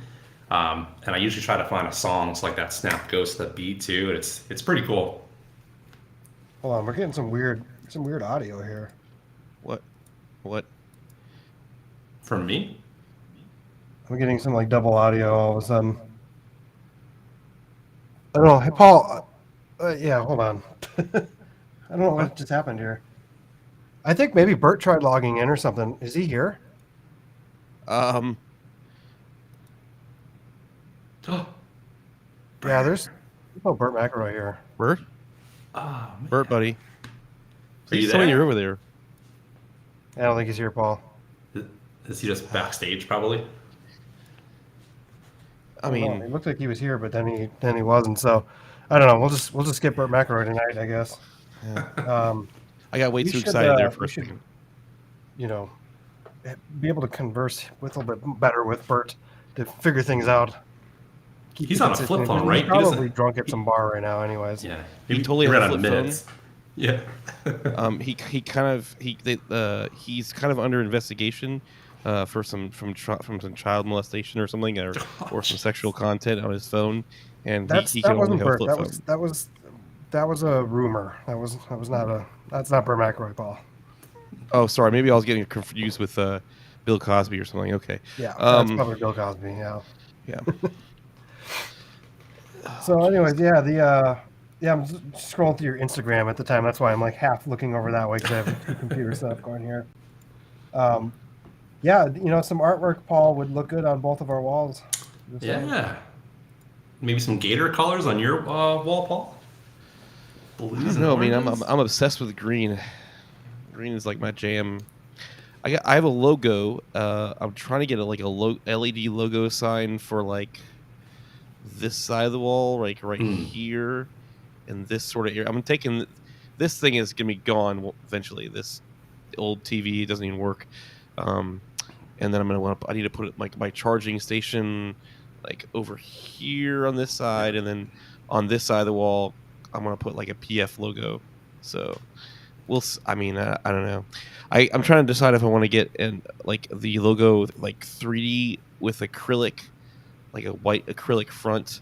And I usually try to find a song so like that snap goes to the beat too. And it's pretty cool. Hold on, we're getting some weird audio here. What? From me? I'm getting some like double audio all of a sudden. I don't know. Hey, Paul. Yeah, hold on. I don't know what just happened here. I think maybe Burt tried logging in or something. Is he here? Yeah, there's Burt Macaroy here. Burt? Oh, Burt, buddy. Please tell me you're over there. I don't think he's here, Paul. Is he just backstage probably? I mean, it looked like he was here, but then he wasn't. So I don't know. We'll just skip Burt Macaroy tonight, I guess. Yeah. I got way too excited there for a second. Be able to converse with a little bit better with Burt to figure things out. He's on a flip phone, right? He's probably drunk at some bar right now, anyways. Yeah, he totally ran out of minutes. Yeah. He's kind of under investigation for some child molestation or something, or some sexual content on his phone, and he can only have a flip phone. That was a rumor. That's not Burt Macaroy, Paul. Oh, sorry. Maybe I was getting confused with Bill Cosby or something. Okay. Yeah, that's probably Bill Cosby. Yeah. Yeah. So, anyways, I'm scrolling through your Instagram at the time. That's why I'm like half looking over that way because I have two computer stuff going here. Some artwork, Paul, would look good on both of our walls. Maybe some gator colors on your wall, Paul. Blues. No, I mean I'm obsessed with green. Green is like my jam. I have a logo. I'm trying to get a LED logo sign for like this side of the wall, like right here, and this sort of area. I'm taking this thing is gonna be gone eventually. This old TV doesn't even work, and then I need to put like my charging station like over here on this side, and then on this side of the wall I'm gonna put like a PF logo. So I don't know. I'm trying to decide if I want to get the logo like 3D with acrylic like a white acrylic front,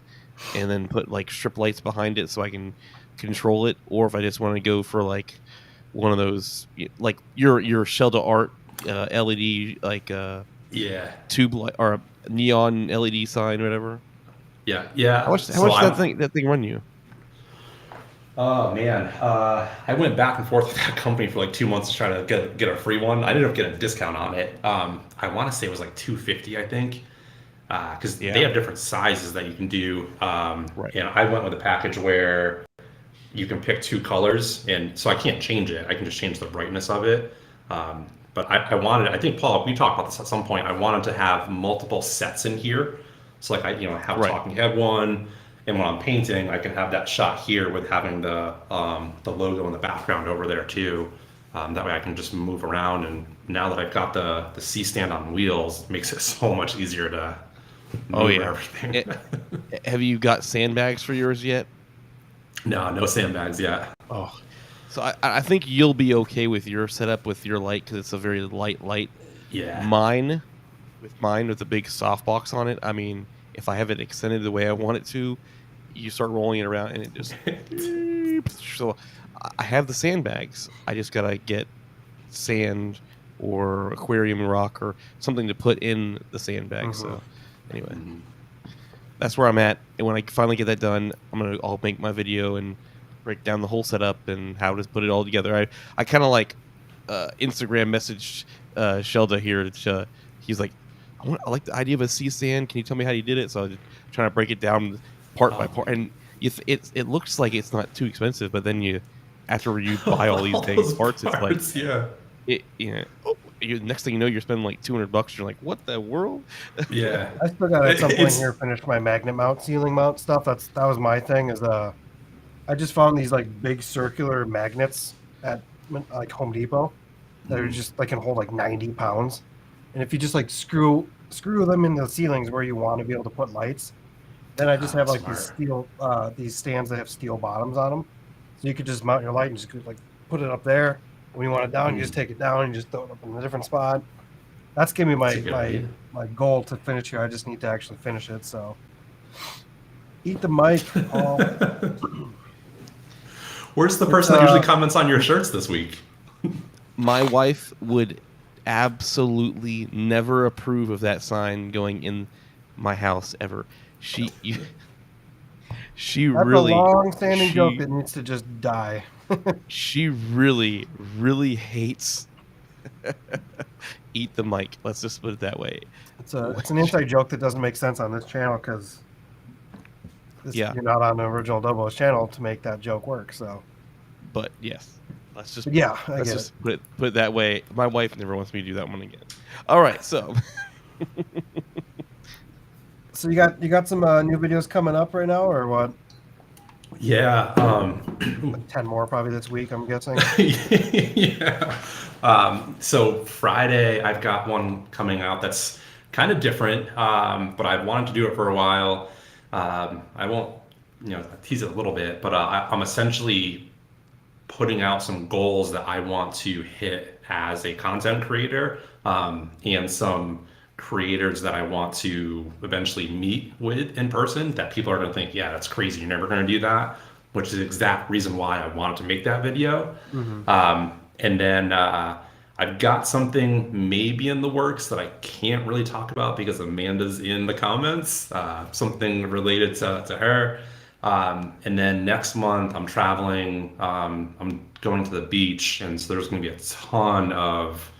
and then put like strip lights behind it so I can control it, or if I just want to go for like one of those like your Shellda Art LED like tube light or a neon LED sign, whatever. Yeah. How much does that thing run you? Oh man, I went back and forth with that company for like 2 months to try to get a free one. I ended up getting a discount on it. I want to say it was like $250, I think, because they have different sizes that you can do. Right. And I went with a package where you can pick 2 colors, and so I can't change it. I can just change the brightness of it. But I think Paul, we talked about this at some point. I wanted to have multiple sets in here, so like I have a talking head one. And when I'm painting, I can have that shot here with having the logo in the background over there too. That way I can just move around. And now that I've got the C-stand on wheels, it makes it so much easier to move everything. Have you got sandbags for yours yet? No sandbags yet. Oh, so I think you'll be okay with your setup with your light because it's a very light light. Yeah. Mine with the big softbox on it. I mean, if I have it extended the way I want it to, you start rolling it around and it just so I have the sandbags. I just gotta get sand or aquarium rock or something to put in the sandbag. So anyway, that's where I'm at. And when I finally get that done, I'll make my video and break down the whole setup and how to put it all together. I kind of like Instagram messaged Shellda here. He's like, I like the idea of a C-stand. Can you tell me how you did it? So I'm trying to break it down part by part, and it looks like it's not too expensive, but then after you buy all these dang parts, it's like next thing you know, you're spending like $200. You're like, what the world? Yeah. I still got at some point here finish my magnet mount, ceiling mount stuff. That was my thing. I just found these like big circular magnets at like Home Depot that are just like can hold like 90 pounds, and if you just like screw them in the ceilings where you want to be able to put lights. Then I just have like these stands that have steel bottoms on them, so you could just mount your light and just like put it up there. When you want it down, you just take it down and just throw it up in a different spot. That's giving me my goal to finish here. I just need to actually finish it. So eat the mic, Paul. Where's the person that usually comments on your shirts this week? My wife would absolutely never approve of that sign going in my house ever. She That's really a long-standing joke that needs to just die. She really, really hates eat the mic. Let's just put it that way. It's an inside joke that doesn't make sense on this channel because you're not on the original Dobos channel to make that joke work. So, but yes, let's just put it that way. My wife never wants me to do that one again. All right, so. So you got some new videos coming up right now, or what? Yeah, like 10 more probably this week, I'm guessing. Yeah. So Friday, I've got one coming out that's kind of different, but I've wanted to do it for a while. I won't, tease it a little bit, but I'm essentially putting out some goals that I want to hit as a content creator, and some creators that I want to eventually meet with in person that people are going to think, yeah, that's crazy. You're never going to do that, which is the exact reason why I wanted to make that video. And then I've got something maybe in the works that I can't really talk about because Amanda's in the comments, something related to her. And then next month I'm traveling, I'm going to the beach, and so there's going to be a ton of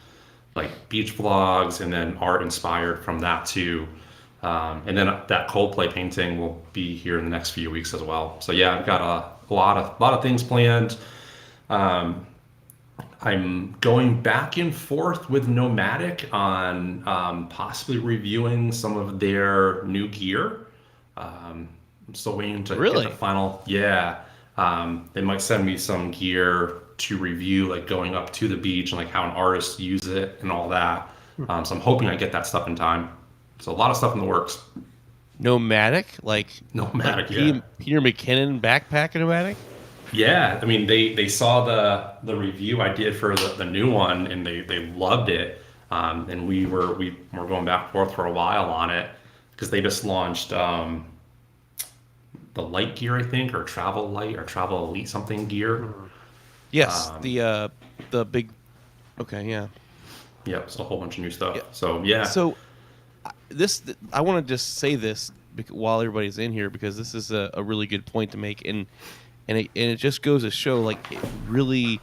like beach vlogs and then art inspired from that too. And then that Coldplay painting will be here in the next few weeks as well. So yeah, I've got a lot of things planned. I'm going back and forth with Nomadic on possibly reviewing some of their new gear. I'm still waiting to get the final. Yeah, they might send me some gear to review, like going up to the beach and like how an artist use it and all that. So I'm hoping I get that stuff in time. So a lot of stuff in the works. Nomadic, yeah. Peter McKinnon backpack Nomadic. Yeah, I mean they saw the review I did for the new one, and they loved it. And we were going back and forth for a while on it. because they just launched the light gear, I think, or travel light or travel elite something gear. Yes, the big. Okay, yeah. Yeah, it's a whole bunch of new stuff. Yeah. So yeah. So I want to just say this while everybody's in here, because this is a really good point to make, and it just goes to show, like, it really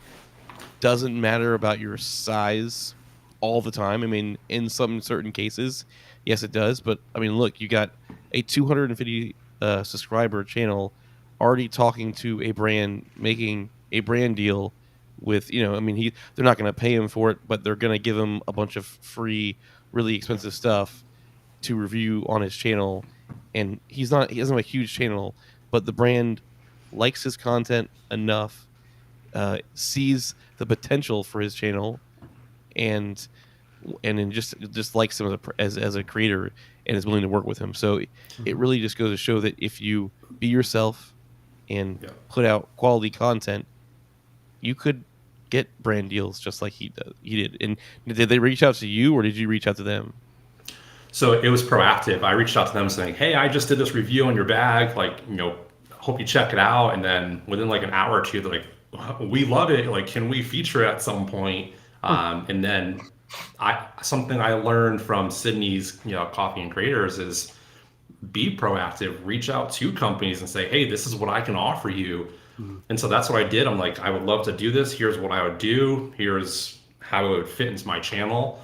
doesn't matter about your size all the time. I mean, in some certain cases, yes, it does. But I mean, look, you got a 250 subscriber channel already talking to a brand, making a brand deal with, I mean, they're not going to pay him for it, but they're going to give him a bunch of free, really expensive stuff to review on his channel. And he doesn't have a huge channel, but the brand likes his content enough, sees the potential for his channel, and then just likes him as a creator, and is willing to work with him. So it really just goes to show that if you be yourself and put out quality content, you could get brand deals just like he did. And did they reach out to you, or did you reach out to them? So it was proactive. I reached out to them saying, "Hey, I just did this review on your bag. Like, hope you check it out." And then within like an hour or two, they're like, "We love it. Like, can we feature it at some point?" And then something I learned from Sydney's, Coffee and Creators is be proactive. Reach out to companies and say, "Hey, this is what I can offer you." And so that's what I did. I'm like, "I would love to do this. Here's what I would do. Here's how it would fit into my channel."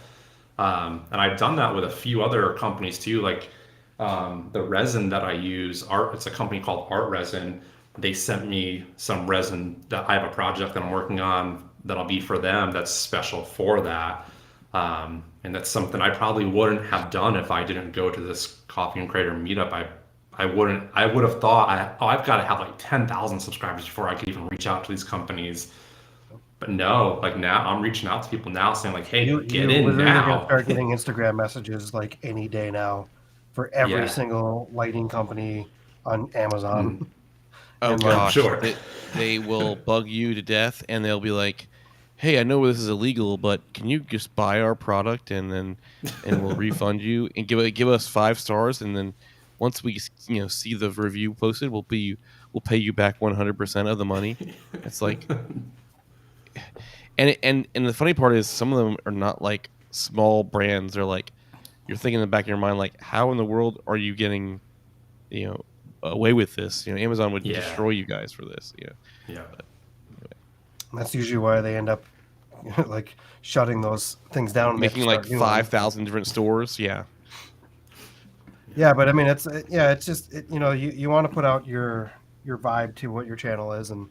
And I've done that with a few other companies too. Like the resin that I use, it's a company called Art Resin. They sent me some resin that I have a project that I'm working on that'll be for them that's special for that. And that's something I probably wouldn't have done if I didn't go to this Coffee and Creator meetup. I would have thought, I've got to have like 10,000 subscribers before I could even reach out to these companies. But no, like now I'm reaching out to people now saying like, "Hey, get in now." Gonna start getting Instagram messages like any day now for every single lighting company on Amazon. Oh gosh, sure. They will bug you to death, and they'll be like, "Hey, I know this is illegal, but can you just buy our product and we'll refund you and give us 5 stars, and then once we see the review posted, we'll pay you back 100% of the money." It's like, and the funny part is some of them are not like small brands. They're like, you're thinking in the back of your mind, like, how in the world are you getting away with this? Amazon would destroy you guys for this. But anyway. That's usually why they end up like shutting those things down, making like 5,000 different stores. Yeah, but I mean, it's just you want to put out your vibe to what your channel is, and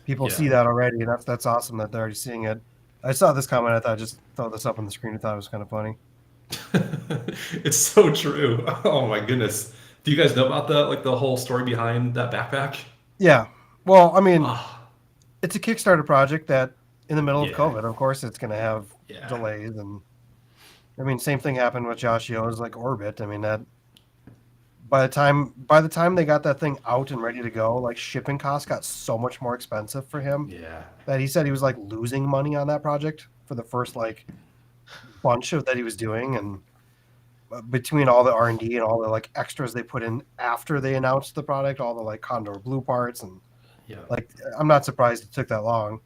people see that already, and that's awesome that they're already seeing it. I saw this comment. I thought I'd just throw this up on the screen. I thought it was kind of funny. It's so true. Oh my goodness. Do you guys know about the whole story behind that backpack? Yeah. Well, I mean, it's a Kickstarter project that in the middle of COVID, of course, it's going to have delays. And I mean, same thing happened with Yoshio's like Orbit. I mean, that by the time they got that thing out and ready to go, like shipping costs got so much more expensive for him. Yeah. That he said he was like losing money on that project for the first like bunch of that he was doing, and between all the R&D and all the like extras they put in after they announced the product, all the like Condor Blue parts, and like I'm not surprised it took that long.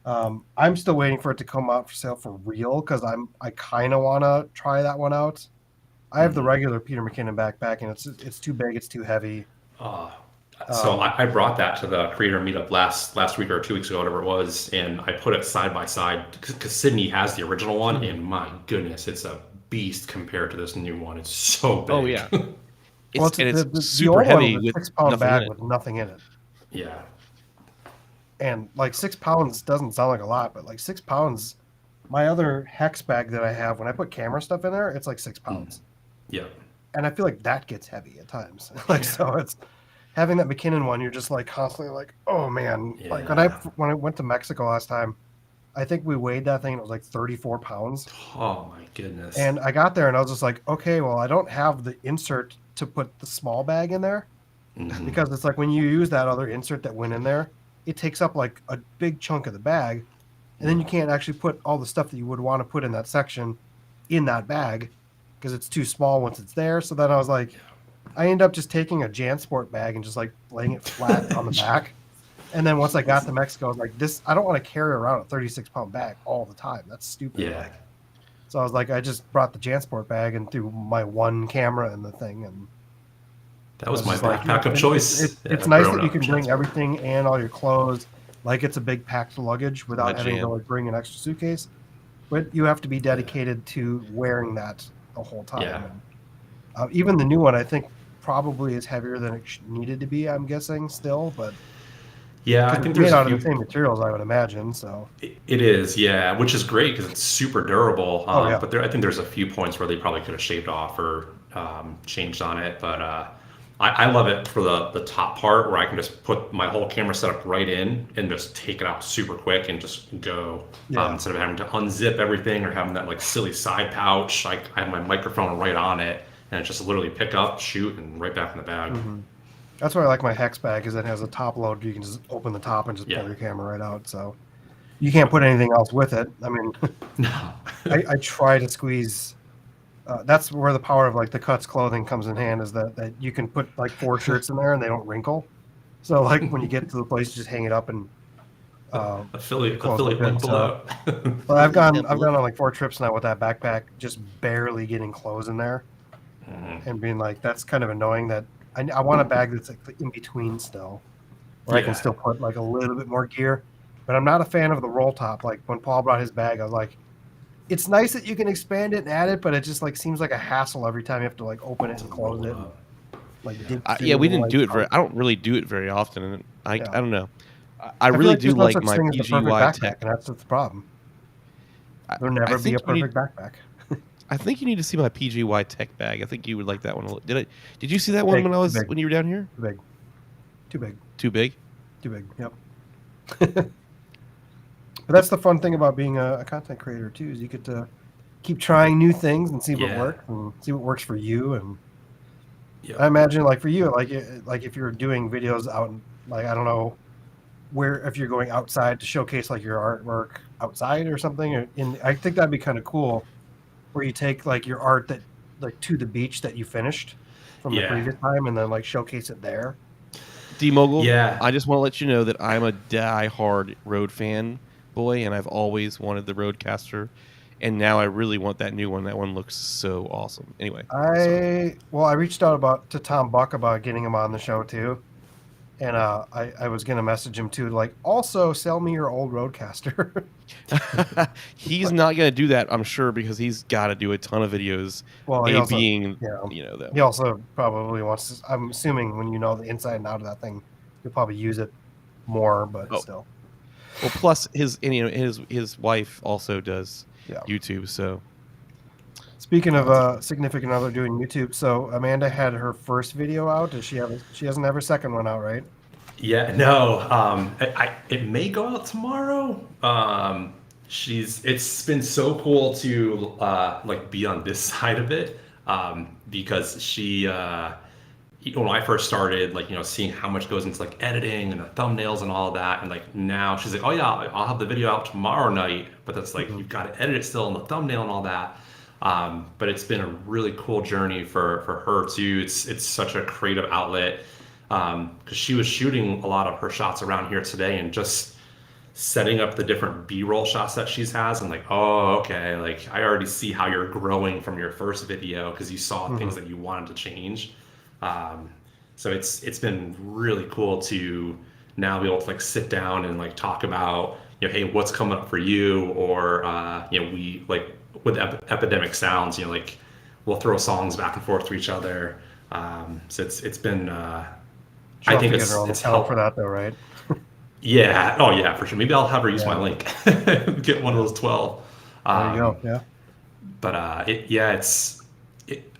I'm still waiting for it to come out for sale for real because I kind of want to try that one out. I have the regular Peter McKinnon backpack, and it's too big, it's too heavy. So I brought that to the creator meetup last week or 2 weeks ago, whatever it was, and I put it side by side because Sydney has the original one, and my goodness, it's a beast compared to this new one. It's so big. Oh yeah, it's super heavy with 6-pound bag with nothing in it. Yeah, and like 6 pounds doesn't sound like a lot, but like 6 pounds. My other Hex bag that I have, when I put camera stuff in there, it's like 6 pounds. Yeah, and I feel like that gets heavy at times. So it's. Having that McKinnon one, you're just like constantly like, oh man. Yeah. Like when I went to Mexico last time, I think we weighed that thing and it was like 34 pounds. Oh my goodness. And I got there and I was just like, okay, well, I don't have the insert to put the small bag in there because it's like when you use that other insert that went in there, it takes up like a big chunk of the bag, and then you can't actually put all the stuff that you would want to put in that section in that bag because it's too small once it's there. So then I was like, I ended up just taking a JanSport bag and just like laying it flat on the back. And then once I got to Mexico, I was like, this, I don't want to carry around a 36-pound bag all the time. That's stupid. Yeah. Like, so I was like, I just brought the JanSport bag and threw my one camera in the thing. And that was my like, backpack of choice. It's nice that you can bring everything and all your clothes, like it's a big packed luggage without having to like bring an extra suitcase. But you have to be dedicated to wearing that the whole time. Yeah. And, even the new one, I think, probably is heavier than it needed to be. I'm guessing still, but yeah, I think there's made out of the same materials, I would imagine. So it is, yeah, which is great because it's super durable. Yeah. But I think there's a few points where they probably could have shaved off or changed on it. But I love it for the top part where I can just put my whole camera setup right in and just take it out super quick and just go instead of having to unzip everything or having that like silly side pouch. I have my microphone right on it and it just literally pick up, shoot, and right back in the bag. Mm-hmm. That's why I like my Hex bag, because it has a top load. You can just open the top and just pull your camera right out. So you can't put anything else with it. I mean, no. I try to squeeze. That's where the power of like the Cuts clothing comes in hand, is that you can put like 4 shirts in there and they don't wrinkle. So like when you get to the place, you just hang it up and affiliate link below. But I've gone on like 4 trips now with that backpack, just barely getting clothes in there, and being like, that's kind of annoying. That I want a bag that's like in between still, where I can still put like a little bit more gear. But I'm not a fan of the roll top. Like when Paul brought his bag, I was like, it's nice that you can expand it and add it, but it just like seems like a hassle every time you have to like open it and close it. And, like we didn't do it very. I don't really do it very often, and I don't know. I really do like my PGY Tech. And that's the problem. There'll never be a perfect backpack. I think you need to see my PGY Tech bag. I think you would like that one. Did you see that one when you were down here? Too big. Too big? Too big. Yep. But that's the fun thing about being a content creator too, is you get to keep trying new things and see what works and see what works for you. And I imagine like for you, like if you're doing videos out, like I don't know if you're going outside to showcase like your artwork outside or something. I think that'd be kind of cool, where you take like your art that like to the beach that you finished from the previous time and then like showcase it there. D-Mogul, I just want to let you know that I'm a die-hard Rode fan boy, and I've always wanted the Rodecaster, and now I really want that new one. That one looks so awesome. Anyway, I reached out to Tom Buck about getting him on the show too, and I was gonna message him too, like, also sell me your old Rodecaster. He's not gonna do that, I'm sure, because he's got to do a ton of videos. Well, he also probably wants to, I'm assuming when you know the inside and out of that thing, you'll probably use it more, but still. Well, plus his wife also does YouTube. So, speaking of a significant other doing YouTube, so Amanda had her first video out. She doesn't have her second one out, right? Yeah, no. It may go out tomorrow. It's been so cool to like be on this side of it, because she. When I first started, like, seeing how much goes into like editing and the thumbnails and all of that, and like now she's like, oh yeah, I'll have the video out tomorrow night, but that's like you've got to edit it still in the thumbnail and all that. But it's been a really cool journey for her too. It's such a creative outlet, because she was shooting a lot of her shots around here today and just setting up the different B-roll shots that she has, and like, oh, okay, like I already see how you're growing from your first video because you saw things that you wanted to change. So it's been really cool to now be able to like sit down and like talk about, hey, what's coming up for you, or we like with Epidemic Sounds, like we'll throw songs back and forth to each other. So it's been I think it's helpful for that though, right? Yeah. Oh yeah, for sure. Maybe I'll have her use my link. Get one of those 12. There you go. Yeah. But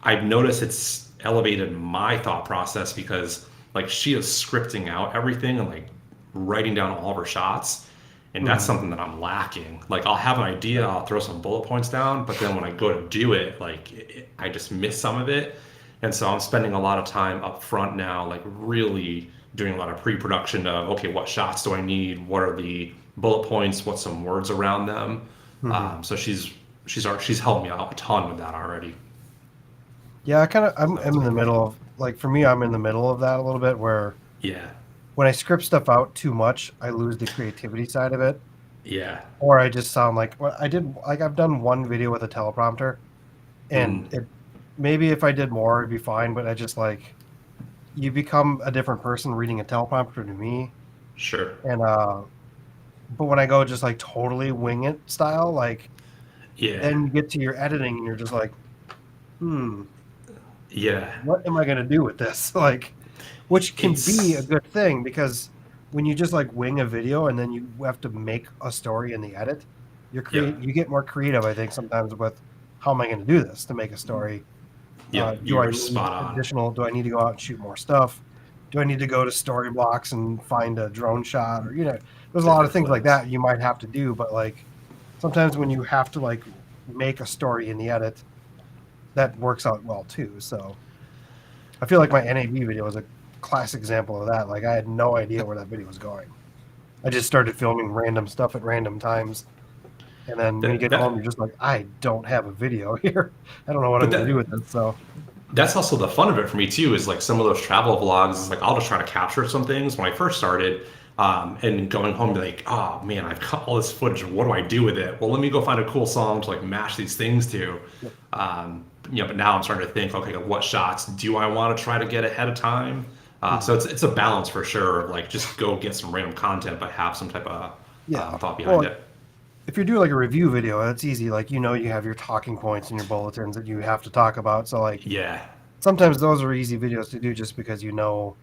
I've noticed it's elevated my thought process, because like she is scripting out everything and like writing down all of her shots, and that's something that I'm lacking. Like I'll have an idea, I'll throw some bullet points down, but then when I go to do it, like I just miss some of it. And so I'm spending a lot of time up front now, like really doing a lot of pre-production of, okay, what shots do I need, what are the bullet points, what's some words around them. So she's helped me out a ton with that already. Yeah, I'm in the middle of like for me, I'm in the middle of that a little bit where Yeah. when I script stuff out too much, I lose the creativity side of it. Yeah. Or I just sound like I've done one video with a teleprompter, and Mm. it maybe if I did more it'd be fine, but I just like you become a different person reading a teleprompter to me. Sure. And but when I go just like totally wing it style, like Yeah. then you get to your editing and you're just like, Yeah. what am I gonna do with this? Like, which can be a It's good thing because when you just like wing a video and then you have to make a story in the edit, yeah. you get more creative, I think, sometimes with how am I going to do this to make a story? Yeah. Do You I were need spot on. do I need to go out and shoot more stuff? Do I need to go to story blocks and find a drone shot? Or, there's a lot of Different things like flags. that you might have to do, but like sometimes when you have to like make a story in the edit, that works out well too. So I feel like my NAB video is a classic example of that. Like I had no idea where that video was going. I just started filming random stuff at random times. And then when you get home, That you're just like, I don't have a video here. I don't know what I'm but going to do that with this. So that's also the fun of it for me too. Is like some of those travel vlogs. Is like I'll just try to capture some things when I first started, and going home be like, oh man, I've got all this footage. What do I do with it? Well, let me go find a cool song to like mash these things to. But now I'm starting to think, okay, what shots do I want to try to get ahead of time? So it's a balance for sure. Of like just go get some random content, but have some type of yeah. thought behind Well, it. if you're doing like a review video, it's easy. Like, you have your talking points and your bulletins that you have to talk about. So like Yeah, sometimes those are easy videos to do just because you know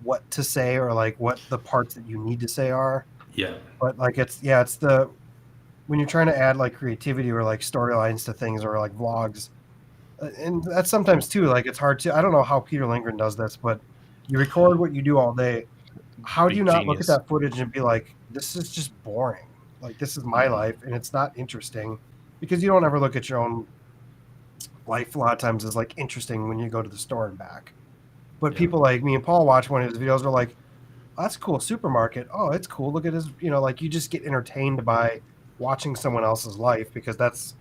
what to say or like what the parts that you need to say are. yeah, But like it's when you're trying to add like creativity or like storylines to things or like vlogs, and that's sometimes too like it's hard to. I don't know how Peter Lindgren does this, but you record what you do all day. How do you Big not look at genius. that footage and be like, this is just boring? Like this is my life and it's not interesting, because you don't ever look at your own life a lot of times as like interesting when you go to the store and back. But yeah. people like me and Paul watch one of his videos, are like, oh, that's cool supermarket. Oh, it's cool. Look at his, like you just get entertained by watching someone else's life, because that's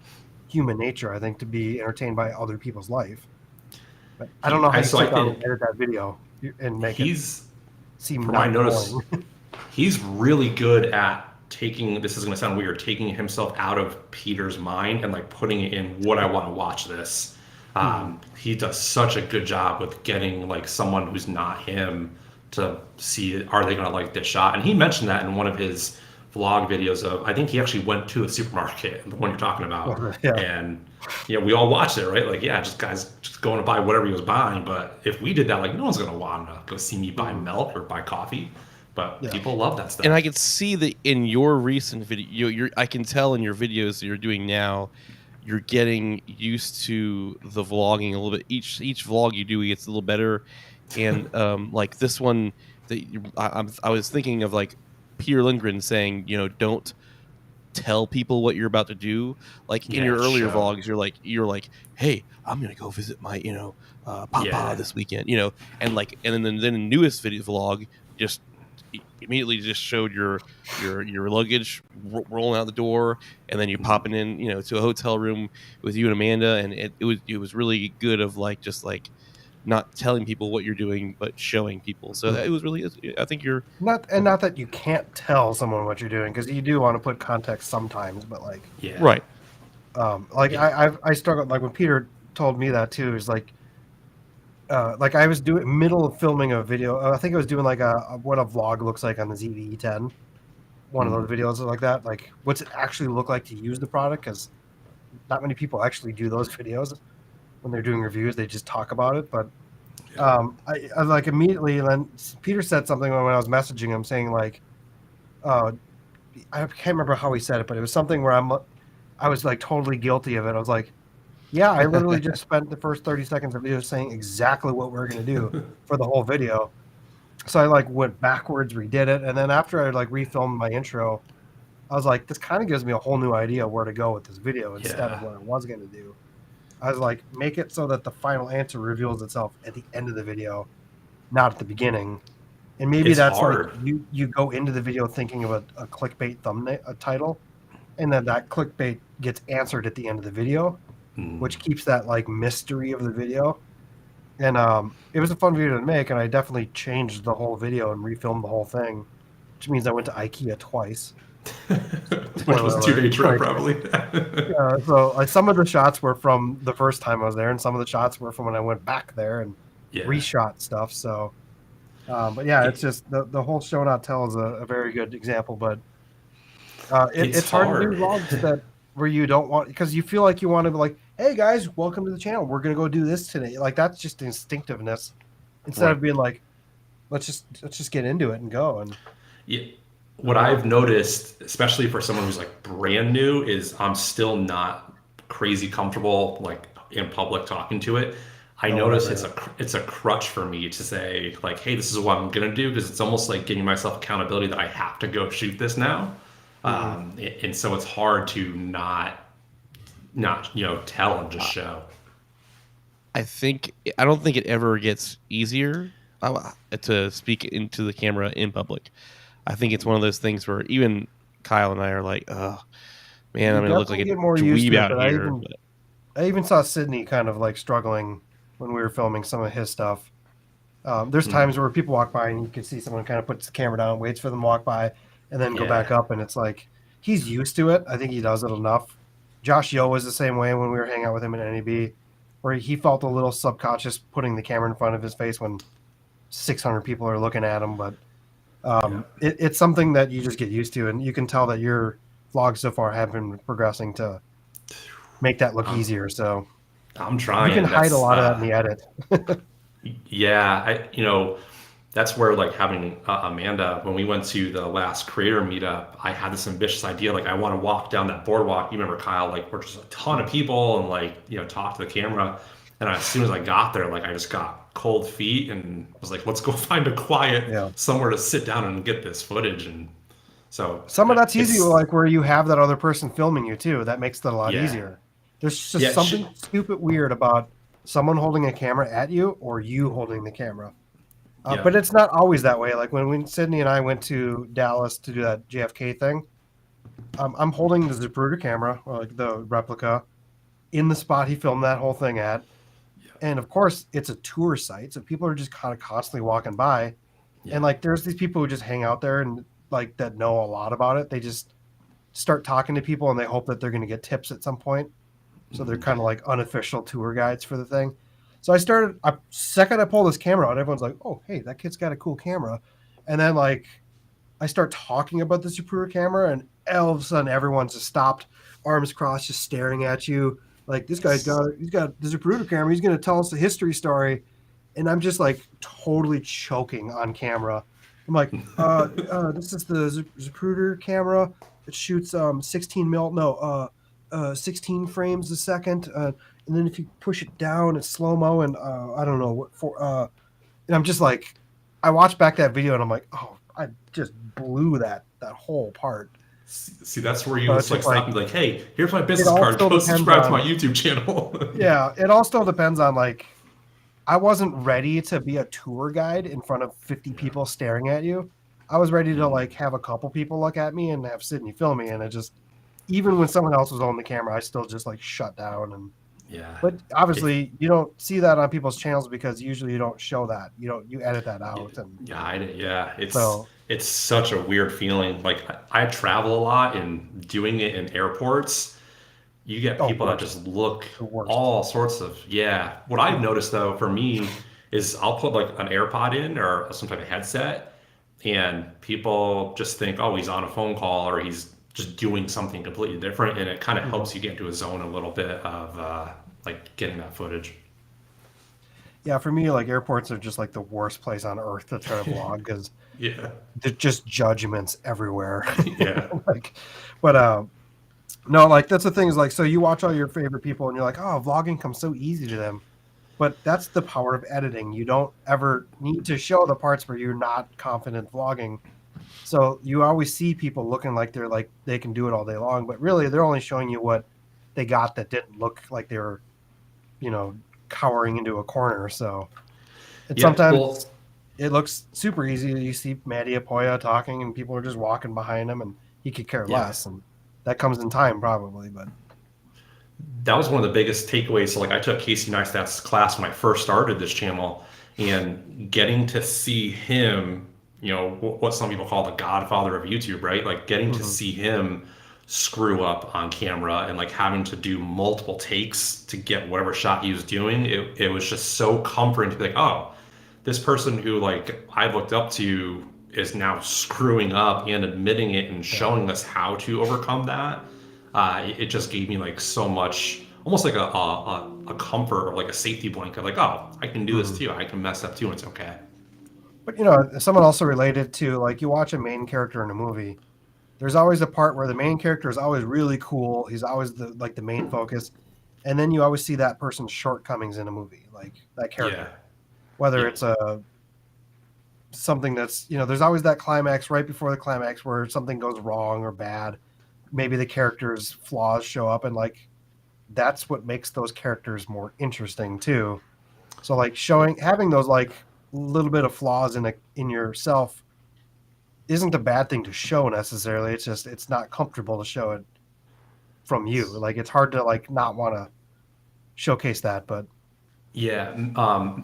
human nature, I think, to be entertained by other people's life. But I don't know how you So I sit down and think edit that video and make it he's, seem from what I not boring. noticed, he's really good at taking. This is going to sound weird. Taking himself out of Peter's mind and like putting it in what I want to watch this. He does such a good job with getting like someone who's not him to see, are they going to like this shot? And he mentioned that in one of his vlog videos of, I think he actually went to a supermarket, the one you're talking about, Yeah. and we all watched it, right? Like, yeah, just guys just going to buy whatever he was buying. But if we did that, like, no one's gonna want to go see me buy milk or buy coffee. But Yeah. people love that stuff. And I can see that in your recent video, I can tell in your videos that you're doing now, you're getting used to the vlogging a little bit. Each vlog you do gets a little better, and like this one that I was thinking of, like Peter Lindgren saying, don't tell people what you're about to do. Like in Yeah, your earlier show. vlogs, you're like, hey, I'm gonna go visit my papa Yeah, this weekend, and then the newest video vlog just immediately just showed your luggage rolling out the door, and then you popping in to a hotel room with you and Amanda, and it was really good of like just like not telling people what you're doing but showing people. So it was really, I think you're Not that you can't tell someone what you're doing, because you do want to put context sometimes, but like yeah, right. like yeah, I struggled, like when Peter told me that too, is like I was doing middle of filming a video. I think I was doing like what a vlog looks like on the ZV-10, one of those videos like that. Like, what's it actually look like to use the product? Because not many people actually do those videos when they're doing reviews. They just talk about it. But I like immediately, and then Peter said something when I was messaging him saying like, I can't remember how he said it, but it was something where I was like totally guilty of it. I was like, yeah, I literally just spent the first 30 seconds of video saying exactly what we're going to do for the whole video. So I like went backwards, redid it. And then after I like refilmed my intro, I was like, this kind of gives me a whole new idea where to go with this video instead of yeah. what I was going to do. I was like, make it so that the final answer reveals itself at the end of the video, not at the beginning. And maybe It's that's like hard. you go into the video thinking of a clickbait thumbnail, a title, and then that clickbait gets answered at the end of the video, which keeps that like mystery of the video. And it was a fun video to make, and I definitely changed the whole video and refilmed the whole thing, which means I went to IKEA twice. Which was a 2-day trip, probably. Yeah, so some of the shots were from the first time I was there, and some of the shots were from when I went back there and reshot stuff. So, but yeah, it's just the whole show not tell is a very good example. But it's hard to do vlogs where you don't want, because you feel like you want to be like, hey guys, welcome to the channel. We're gonna go do this today. Like that's just instinctiveness instead of being like, let's just get into it and go. And yeah. What I've noticed, especially for someone who's like brand new, is I'm still not crazy comfortable like in public talking to it. I notice it's a crutch for me to say like, hey, this is what I'm gonna do, because it's almost like giving myself accountability that I have to go shoot this now. And so it's hard to not tell and just show. I don't think it ever gets easier to speak into the camera in public. I think it's one of those things where even Kyle and I are like, oh man, I'm gonna look like a dweeb out here. I even saw Sydney kind of like struggling when we were filming some of his stuff. There's times where people walk by and you can see someone kind of puts the camera down, waits for them to walk by, and then go back up, and it's like he's used to it. I think he does it enough. Josh Yo was the same way when we were hanging out with him at NEB, where he felt a little subconscious putting the camera in front of his face when 600 people are looking at him, but it's something that you just get used to, and you can tell that your vlogs so far have been progressing to make that look easier. So I'm trying. You can hide a lot of that in the edit. That's where like having Amanda, when we went to the last creator meetup, I had this ambitious idea, like I want to walk down that boardwalk. You remember, Kyle, like where just a ton of people and like, talk to the camera. And as soon as I got there, like I just got cold feet and was like, let's go find a quiet somewhere to sit down and get this footage. And so some of that's easy, like where you have that other person filming you too. That makes that a lot easier. There's just something stupid weird about someone holding a camera at you or you holding the camera. But it's not always that way. Like when Sydney and I went to Dallas to do that JFK thing, I'm holding the Zapruder camera, or like the replica, in the spot he filmed that whole thing at. And of course, it's a tour site, so people are just kind of constantly walking by. And like there's these people who just hang out there and like that know a lot about it. They just start talking to people and they hope that they're going to get tips at some point. So they're kind of like unofficial tour guides for the thing. So second I pull this camera out, everyone's like, oh, hey, that kid's got a cool camera. And then like I start talking about the Zapruder camera, and all of a sudden everyone's just stopped, arms crossed, just staring at you. Like, this guy's he's got the Zapruder camera. He's going to tell us a history story. And I'm just like totally choking on camera. I'm like, this is the Zapruder camera. It shoots 16 frames a second. And then if you push it down, it's slow-mo, and I don't know what for. And I'm just like, I watched back that video and I'm like, oh, I just blew that whole part. See, that's where you just like stop and be like, hey, here's my business card. Go subscribe to my YouTube channel. Yeah, it all still depends on like, I wasn't ready to be a tour guide in front of 50 people staring at you. I was ready to like have a couple people look at me and have Sydney film me, and it just, even when someone else was on the camera, I still just like shut down. And but obviously you don't see that on people's channels because usually you don't show that. You edit that out. And it's such a weird feeling. Like I travel a lot, and doing it in airports, you get people that just look all sorts of What I've noticed though for me is I'll put like an AirPod in or some type of headset, and people just think, oh, he's on a phone call or he's just doing something completely different, and it kind of helps you get into a zone a little bit of like getting that footage. Yeah, for me, like airports are just like the worst place on earth to try to vlog because they're just judgments everywhere. No, like that's the thing is like, so you watch all your favorite people and you're like, oh, vlogging comes so easy to them. But that's the power of editing. You don't ever need to show the parts where you're not confident vlogging. So you always see people looking like they can do it all day long, but really they're only showing you what they got that didn't look like they were, cowering into a corner. So sometimes it looks super easy. You see Matty Apoya talking and people are just walking behind him and he could care less. And that comes in time probably, but that was one of the biggest takeaways. So like I took Casey Neistat's class when I first started this channel, and getting to see him, you know, what some people call the godfather of YouTube, right? Like getting to see him screw up on camera and like having to do multiple takes to get whatever shot he was doing. It was just so comforting to be like, oh, this person who like I looked up to is now screwing up and admitting it and showing us how to overcome that. It just gave me like so much, almost like a comfort or like a safety blanket. Like, oh, I can do this too. I can mess up too, and it's okay. But you know, someone also related to like you watch a main character in a movie. There's always a part where the main character is always really cool. He's always the main focus, and then you always see that person's shortcomings in a movie, like that character. Yeah. Whether it's something that's, you know, there's always that climax right before the climax where something goes wrong or bad. Maybe the character's flaws show up, and like that's what makes those characters more interesting too. So like having those like little bit of flaws in yourself isn't a bad thing to show necessarily. It's just it's not comfortable to show it from you. Like it's hard to like not want to showcase that, but Yeah.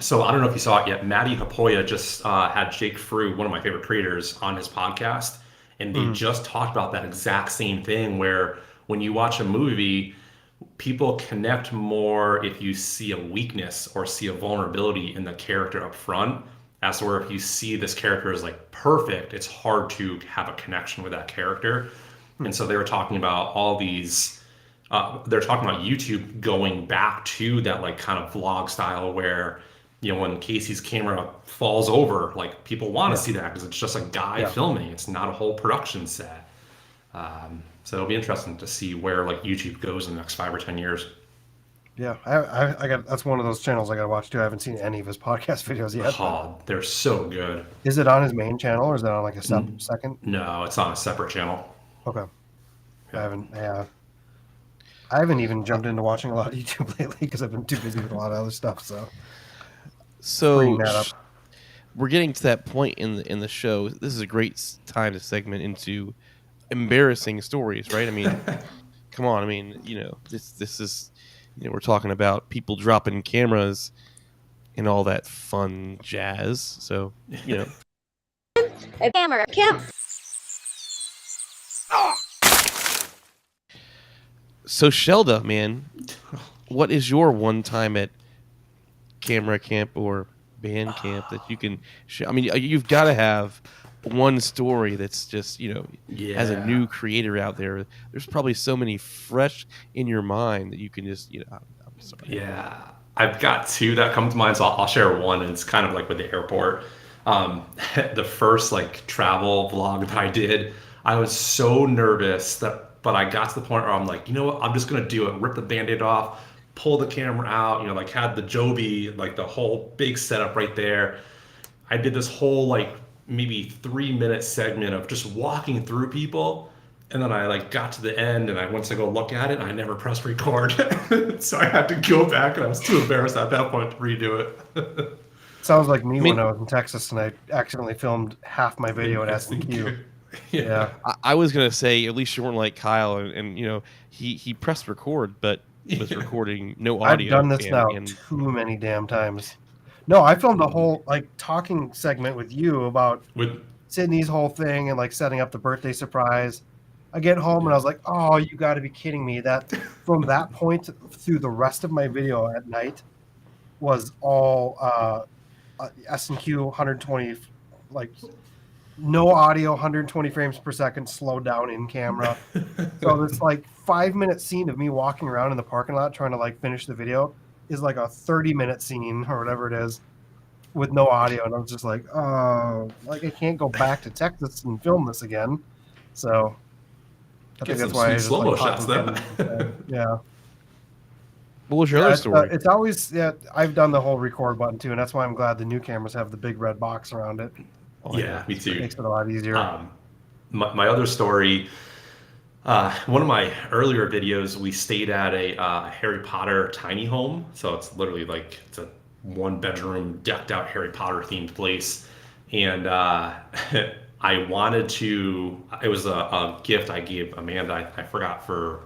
So I don't know if you saw it yet. Matty Hapoya just had Jake Frew, one of my favorite creators, on his podcast, and they just talked about that exact same thing. Where when you watch a movie, people connect more if you see a weakness or see a vulnerability in the character up front. As where if you see this character as like perfect, it's hard to have a connection with that character. And so they were talking about all these. They're talking about YouTube going back to that like kind of vlog style where, you know, when Casey's camera falls over, like people want to see that because it's just a guy filming. It's not a whole production set. So it'll be interesting to see where like YouTube goes in the next 5 or 10 years. Yeah, I got that's one of those channels I got to watch too. I haven't seen any of his podcast videos yet. Oh, they're so good. Is it on his main channel or is it on like a second? No, it's on a separate channel. Okay, I haven't. Yeah, I haven't even jumped into watching a lot of YouTube lately because I've been too busy with a lot of other stuff. So we're getting to that point in the show. This is a great time to segment into embarrassing stories, right? I mean, come on. I mean, you know, this is, you know, we're talking about people dropping cameras and all that fun jazz. So, you know, a camera camp. So Shellda, man, what is your one time at camera camp or band camp that you can share? I mean, you've got to have one story that's just, you know, as a new creator out there, there's probably so many fresh in your mind that you can just, you know, I'm sorry. Yeah, I've got two that come to mind, so I'll share one, and it's kind of like with the airport. The first like travel vlog that I did, I was so nervous but I got to the point where I'm like, you know what, I'm just gonna do it, rip the Band-Aid off, pull the camera out, you know, like had the Joby, like the whole big setup right there. I did this whole like maybe 3-minute segment of just walking through people. And then I like got to the end and I went to go look at it and I never pressed record. So I had to go back and I was too embarrassed at that point to redo it. Sounds like me when I was in Texas and I accidentally filmed half my video at SNQ. Yeah. I was going to say, at least you weren't like Kyle and you know, he pressed record, but was recording no audio. I've done this now too many damn times. No, I filmed a whole like talking segment with you about Sydney's whole thing and like setting up the birthday surprise. I get home and I was like, oh, you got to be kidding me. That from that point through the rest of my video at night was all S&Q 120, like no audio, 120 frames per second, slowed down in camera. So this like 5-minute scene of me walking around in the parking lot trying to like finish the video is like a 30-minute scene or whatever it is with no audio. And I was just like, oh, like I can't go back to Texas and film this again. So I think that's why I just slow-mo shots then. Yeah. What was your other story? It's always, I've done the whole record button too, and that's why I'm glad the new cameras have the big red box around it. Oh, yeah, me too. It makes it a lot easier. My other story, one of my earlier videos, we stayed at a Harry Potter tiny home. So it's literally like it's a 1-bedroom decked out Harry Potter themed place. And I wanted to, it was a gift I gave Amanda, I forgot, for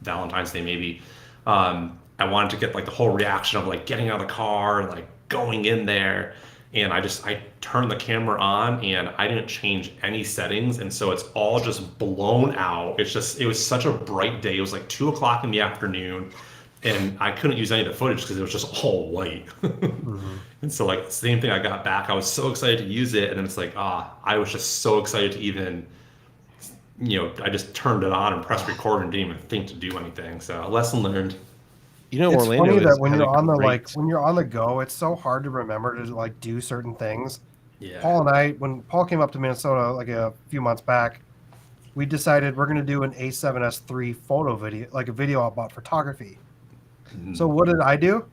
Valentine's Day maybe. I wanted to get like the whole reaction of like getting out of the car and like going in there. And I turned the camera on and I didn't change any settings. And so it's all just blown out. It was such a bright day. It was like 2 o'clock in the afternoon and I couldn't use any of the footage because it was just all white. Mm-hmm. And so like same thing I got back. I was so excited to use it. And then it's like, I was just so excited to even, I just turned it on and pressed record and didn't even think to do anything. So lesson learned. It's Orlando funny that is when had you're a on the great- when you're on the go, it's so hard to remember to like do certain things. Yeah. Paul and I, when Paul came up to Minnesota like a few months back, we decided we're going to do an A7S III photo video, like a video about photography. Mhm. So what did I do?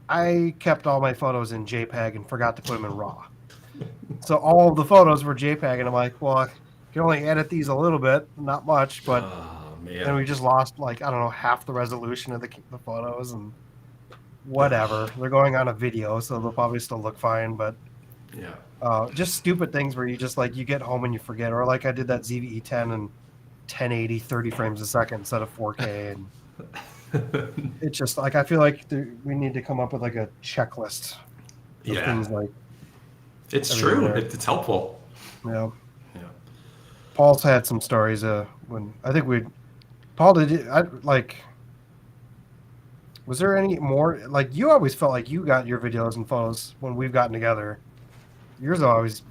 I kept all my photos in JPEG and forgot to put them in RAW. So all of the photos were JPEG, and I'm like, well, I can only edit these a little bit, not much, but man. then we just lost like, I don't know, half the resolution of the photos and whatever. They're going on a video, so they'll probably still look fine, but yeah. just stupid things where you just like you get home and you forget, or like I did that ZVE10 and 1080 30 frames a second instead of 4K, and it's just like I feel like we need to come up with like a checklist of things like it's true. It's helpful. Yeah. Yeah. Paul's had some stories when I think Paul did I like was there any more like you always felt like you got your videos and photos when we've gotten together. Yours are always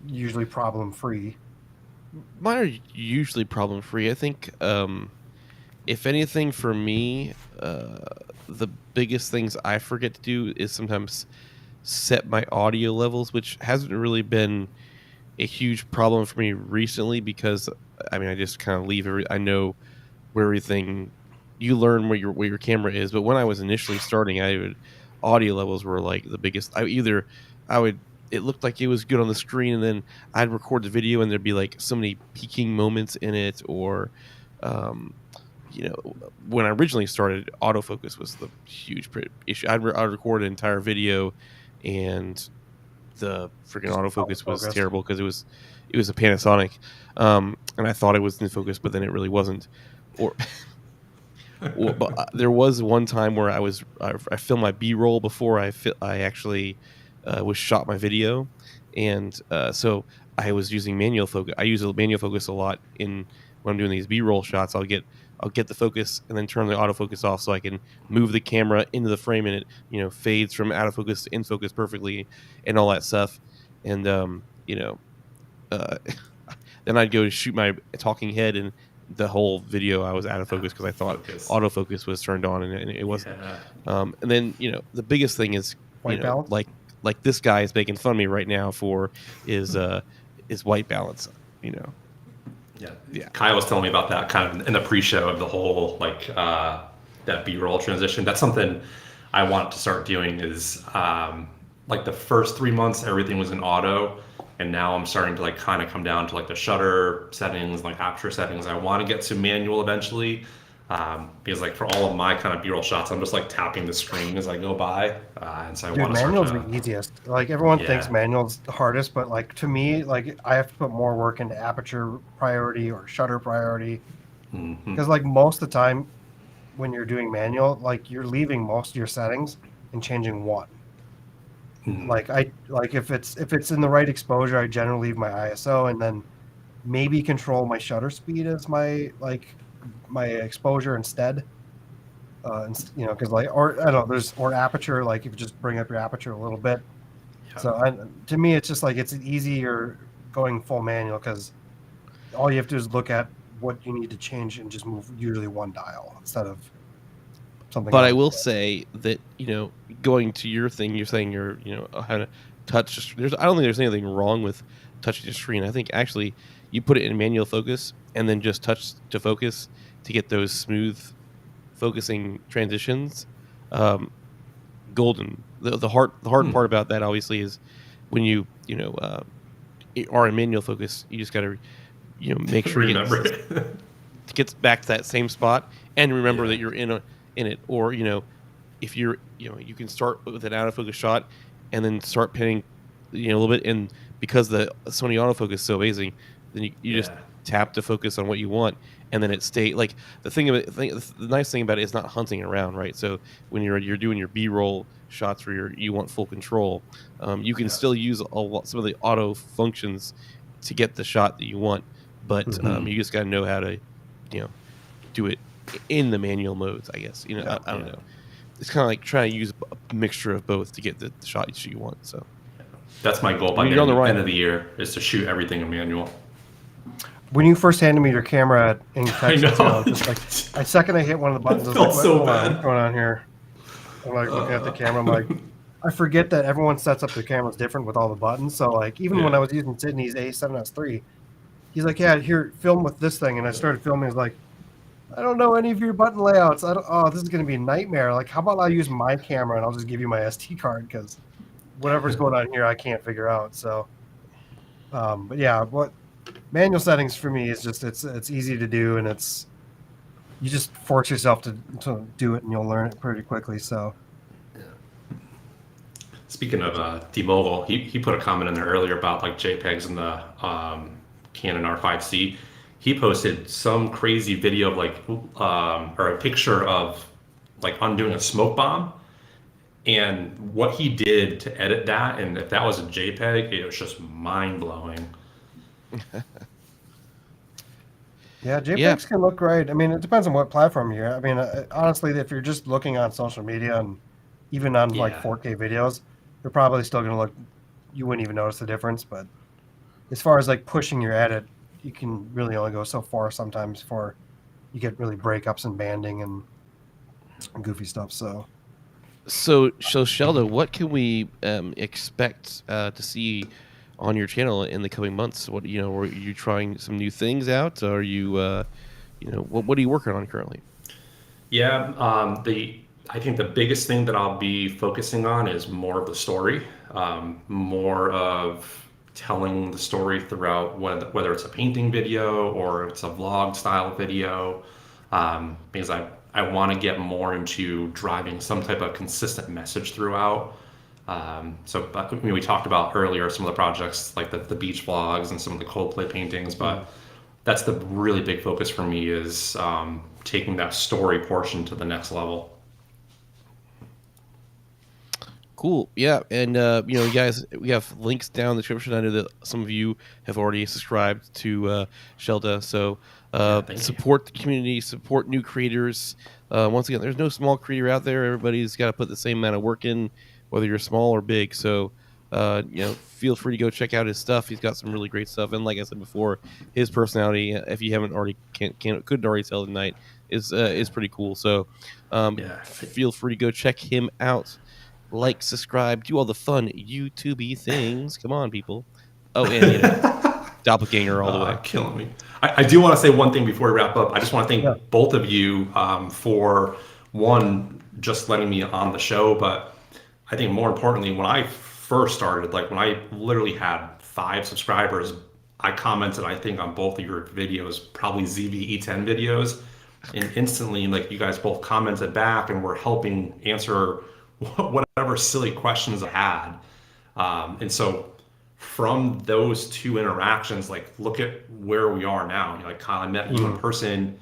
usually problem free. Mine are usually problem free. I think if anything for me, the biggest things I forget to do is sometimes set my audio levels, which hasn't really been a huge problem for me recently because I mean I just kind of leave I know where everything you learn where your camera is, but when I was initially starting, audio levels were like the biggest. It looked like it was good on the screen, and then I'd record the video, and there'd be like so many peaking moments in it, or when I originally started, autofocus was the huge issue. I'd record an entire video, and the freaking autofocus was terrible because it was a Panasonic, and I thought it was in focus, but then it really wasn't. But there was one time where I filmed my B-roll before I actually was shot my video, and so I was using manual focus. I use a manual focus a lot when I'm doing these B-roll shots. I'll get the focus and then turn the autofocus off so I can move the camera into the frame, and it fades from out of focus to in focus perfectly and all that stuff. And then I'd go to shoot my talking head, and the whole video I was out of focus because I thought autofocus was turned on and it wasn't. Yeah. And then the biggest thing is white balance. Like this guy is making fun of me right now for is white balance. Yeah. Kyle was telling me about that kind of in the pre-show of the whole that B-roll transition. That's something I want to start doing. Is like the first 3 months everything was in auto. And now I'm starting to kind of come down to the shutter settings, aperture settings. I want to get to manual eventually, because for all of my kind of B-roll shots, I'm just tapping the screen as I go by, and so I want to. Manual's the easiest. Everyone thinks manual's the hardest, but to me, I have to put more work into aperture priority or shutter priority, because most of the time when you're doing manual, you're leaving most of your settings and changing one. If it's in the right exposure, I generally leave my ISO and then maybe control my shutter speed as my exposure instead. Because or I don't know, or aperture, if you just bring up your aperture a little bit. Yeah. So to me, it's just it's easier going full manual because all you have to do is look at what you need to change and just move usually one dial instead of something. But I will say that going to your thing, you're saying you're how to touch. I don't think there's anything wrong with touching the screen. I think actually you put it in manual focus and then just touch to focus to get those smooth focusing transitions. Golden. The hard part about that obviously is when you are in manual focus, you just got to make sure it gets back to that same spot and remember that you're in it, or if you're you can start with an out of focus shot and then start pinning a little bit, and because the Sony autofocus is so amazing, then you just tap to focus on what you want, and then it stay like the nice thing about it is not hunting around, right? So when you're doing your B-roll shots where you want full control, you can still use some of the auto functions to get the shot that you want, but you just got to know how to, do it in the manual modes, I guess. I don't know. It's kind of like trying to use a mixture of both to get the shot you want. So that's my goal by the end of the year, is to shoot everything in manual. When you first handed me your camera in Texas, just like the second I hit one of the buttons, I was like, so bad. What's going on here? I'm like looking at the camera. I'm like, I forget that everyone sets up their cameras different with all the buttons. So like even when I was using Sydney's A7S3, he's like, yeah, here, film with this thing. And I started filming. I was like, I don't know any of your button layouts. This is going to be a nightmare. Like, how about I use my camera and I'll just give you my SD card, because whatever's going on here, I can't figure out. So, but yeah, what manual settings for me is just, it's easy to do, and you just force yourself to do it and you'll learn it pretty quickly. So. Speaking of D-Mobile, he put a comment in there earlier about like JPEGs in the Canon R5C. He posted some crazy video of like, or a picture of like undoing a smoke bomb, and what he did to edit that, and if that was a JPEG, it was just mind blowing. Yeah, JPEGs can look great. I mean, it depends on what platform you're. I mean, honestly, if you're just looking on social media and even on like 4K videos, they're probably still going to look. You wouldn't even notice the difference. But as far as like pushing your edit, you can really only go so far sometimes before you get really breakups and banding and goofy stuff. So Shellda, what can we expect to see on your channel in the coming months? What are you trying some new things out? Or are you what are you working on currently? Yeah, I think the biggest thing that I'll be focusing on is more of the story, more of telling the story throughout, whether it's a painting video or it's a vlog style video, because I want to get more into driving some type of consistent message throughout. We talked about earlier some of the projects like the beach vlogs and some of the Coldplay paintings, but that's the really big focus for me, is taking that story portion to the next level. Cool. Yeah. And, guys, we have links down in the description. I know that some of you have already subscribed to Shellda. So support the community, support new creators. Once again, there's no small creator out there. Everybody's got to put the same amount of work in, whether you're small or big. So, feel free to go check out his stuff. He's got some really great stuff. And like I said before, his personality, if you haven't already, couldn't already tell tonight, is pretty cool. So feel free to go check him out. Like, subscribe, do all the fun YouTube-y things. Come on, people. Oh, and doppelganger all the way. Killing me. I do want to say one thing before we wrap up. I just want to thank both of you for, one, just letting me on the show, but I think more importantly, when I first started, like when I literally had 5 subscribers, I commented, I think, on both of your videos, probably ZV-E10 videos, and instantly, like, you guys both commented back and were helping answer whatever silly questions I had. And so from those 2 interactions, like, look at where we are now. Like, Kyle, I met you in person.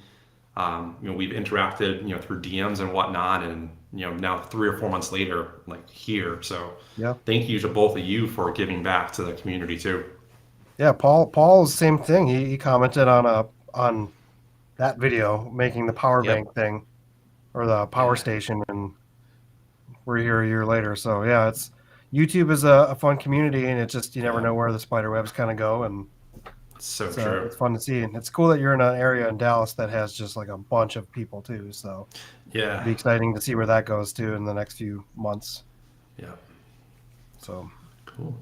We've interacted, through DMs and whatnot, and now 3 or 4 months later, like, here. So thank you to both of you for giving back to the community too. Yeah, Paul's same thing. He commented on that video, making the power bank thing, or the power station, and we're here a year later. So yeah, YouTube is a fun community, and it's just, you never know where the spider webs kind of go, and so true. It's fun to see, and it's cool that you're in an area in Dallas that has just like a bunch of people too. So it'll be exciting to see where that goes too in the next few months. Yeah. So cool.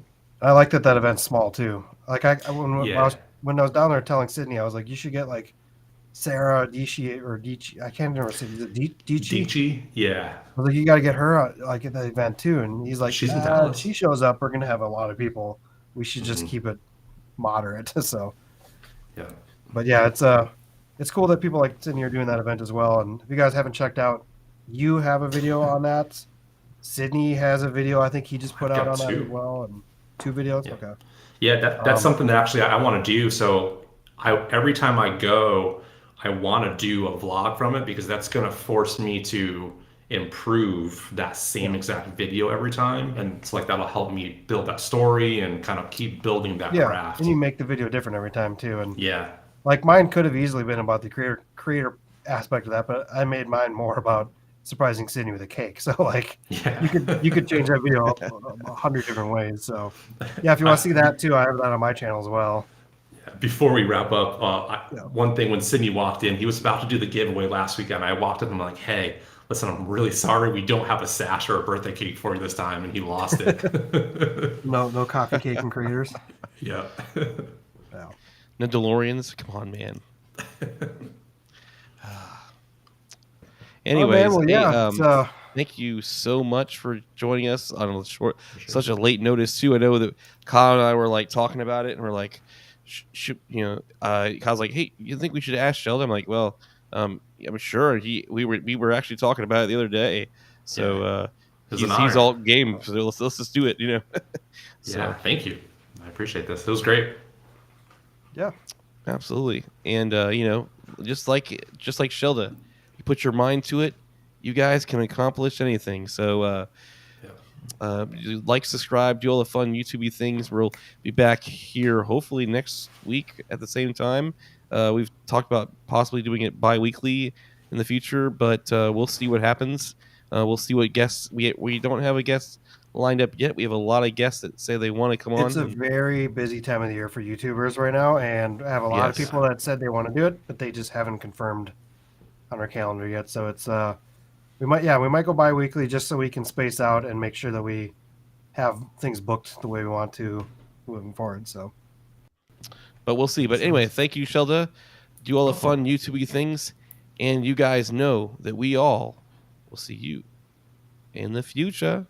I like that event's small too. Like when I was down there telling Sydney, I was like, you should get like Sarah Dici or Dici. I can't remember. Dici. Yeah. I was like, you got to get her like at the event too. And he's like, she's in Dallas. She shows up, we're gonna have a lot of people. We should just keep it moderate. So but yeah, it's cool that people like Sydney are doing that event as well. And if you guys haven't checked out, you have a video on that. Sydney has a video, I think he just put out on that as well, and 2 videos. Okay. Yeah, that's something that actually I want to do. So every time I go, I want to do a vlog from it because that's going to force me to improve that same exact video every time, and it's like that'll help me build that story and kind of keep building that craft. And you make the video different every time too. And yeah, like mine could have easily been about the creator aspect of that, but I made mine more about surprising Sydney with a cake. So like you could change that video 100 different ways. So yeah, if you want to see that too, I have that on my channel as well. Before we wrap up, one thing, when Sydney walked in, he was about to do the giveaway last weekend. I walked up and I'm like, hey, listen, I'm really sorry we don't have a sash or a birthday cake for you this time, and he lost it. No coffee cake and creators. Yeah. No DeLoreans. Come on, man. Anyways, thank you so much for joining us on such a late notice too. I know that Kyle and I were like talking about it, and we're like, Kyle's like, hey, you think we should ask Shellda? I'm like, well, I'm sure. We were actually talking about it the other day, so he's all game. So let's just do it, So, yeah, thank you. I appreciate this. It was great. Yeah, absolutely. And just like Shellda, you put your mind to it, you guys can accomplish anything. So like, subscribe, do all the fun YouTube things. We'll be back here hopefully next week at the same time. We've talked about possibly doing it bi-weekly in the future, but we'll see what happens. We'll see what guests we don't have a guest lined up yet. We have a lot of guests that say they want to come on. It's a very busy time of the year for YouTubers right now, and I have a lot of people that said they want to do it, but they just haven't confirmed on our calendar yet. So it's we might go bi-weekly just so we can space out and make sure that we have things booked the way we want to moving forward. So, but we'll see. But anyway, thank you, Shellda. Do all the fun YouTube things, and you guys know that we all will see you in the future.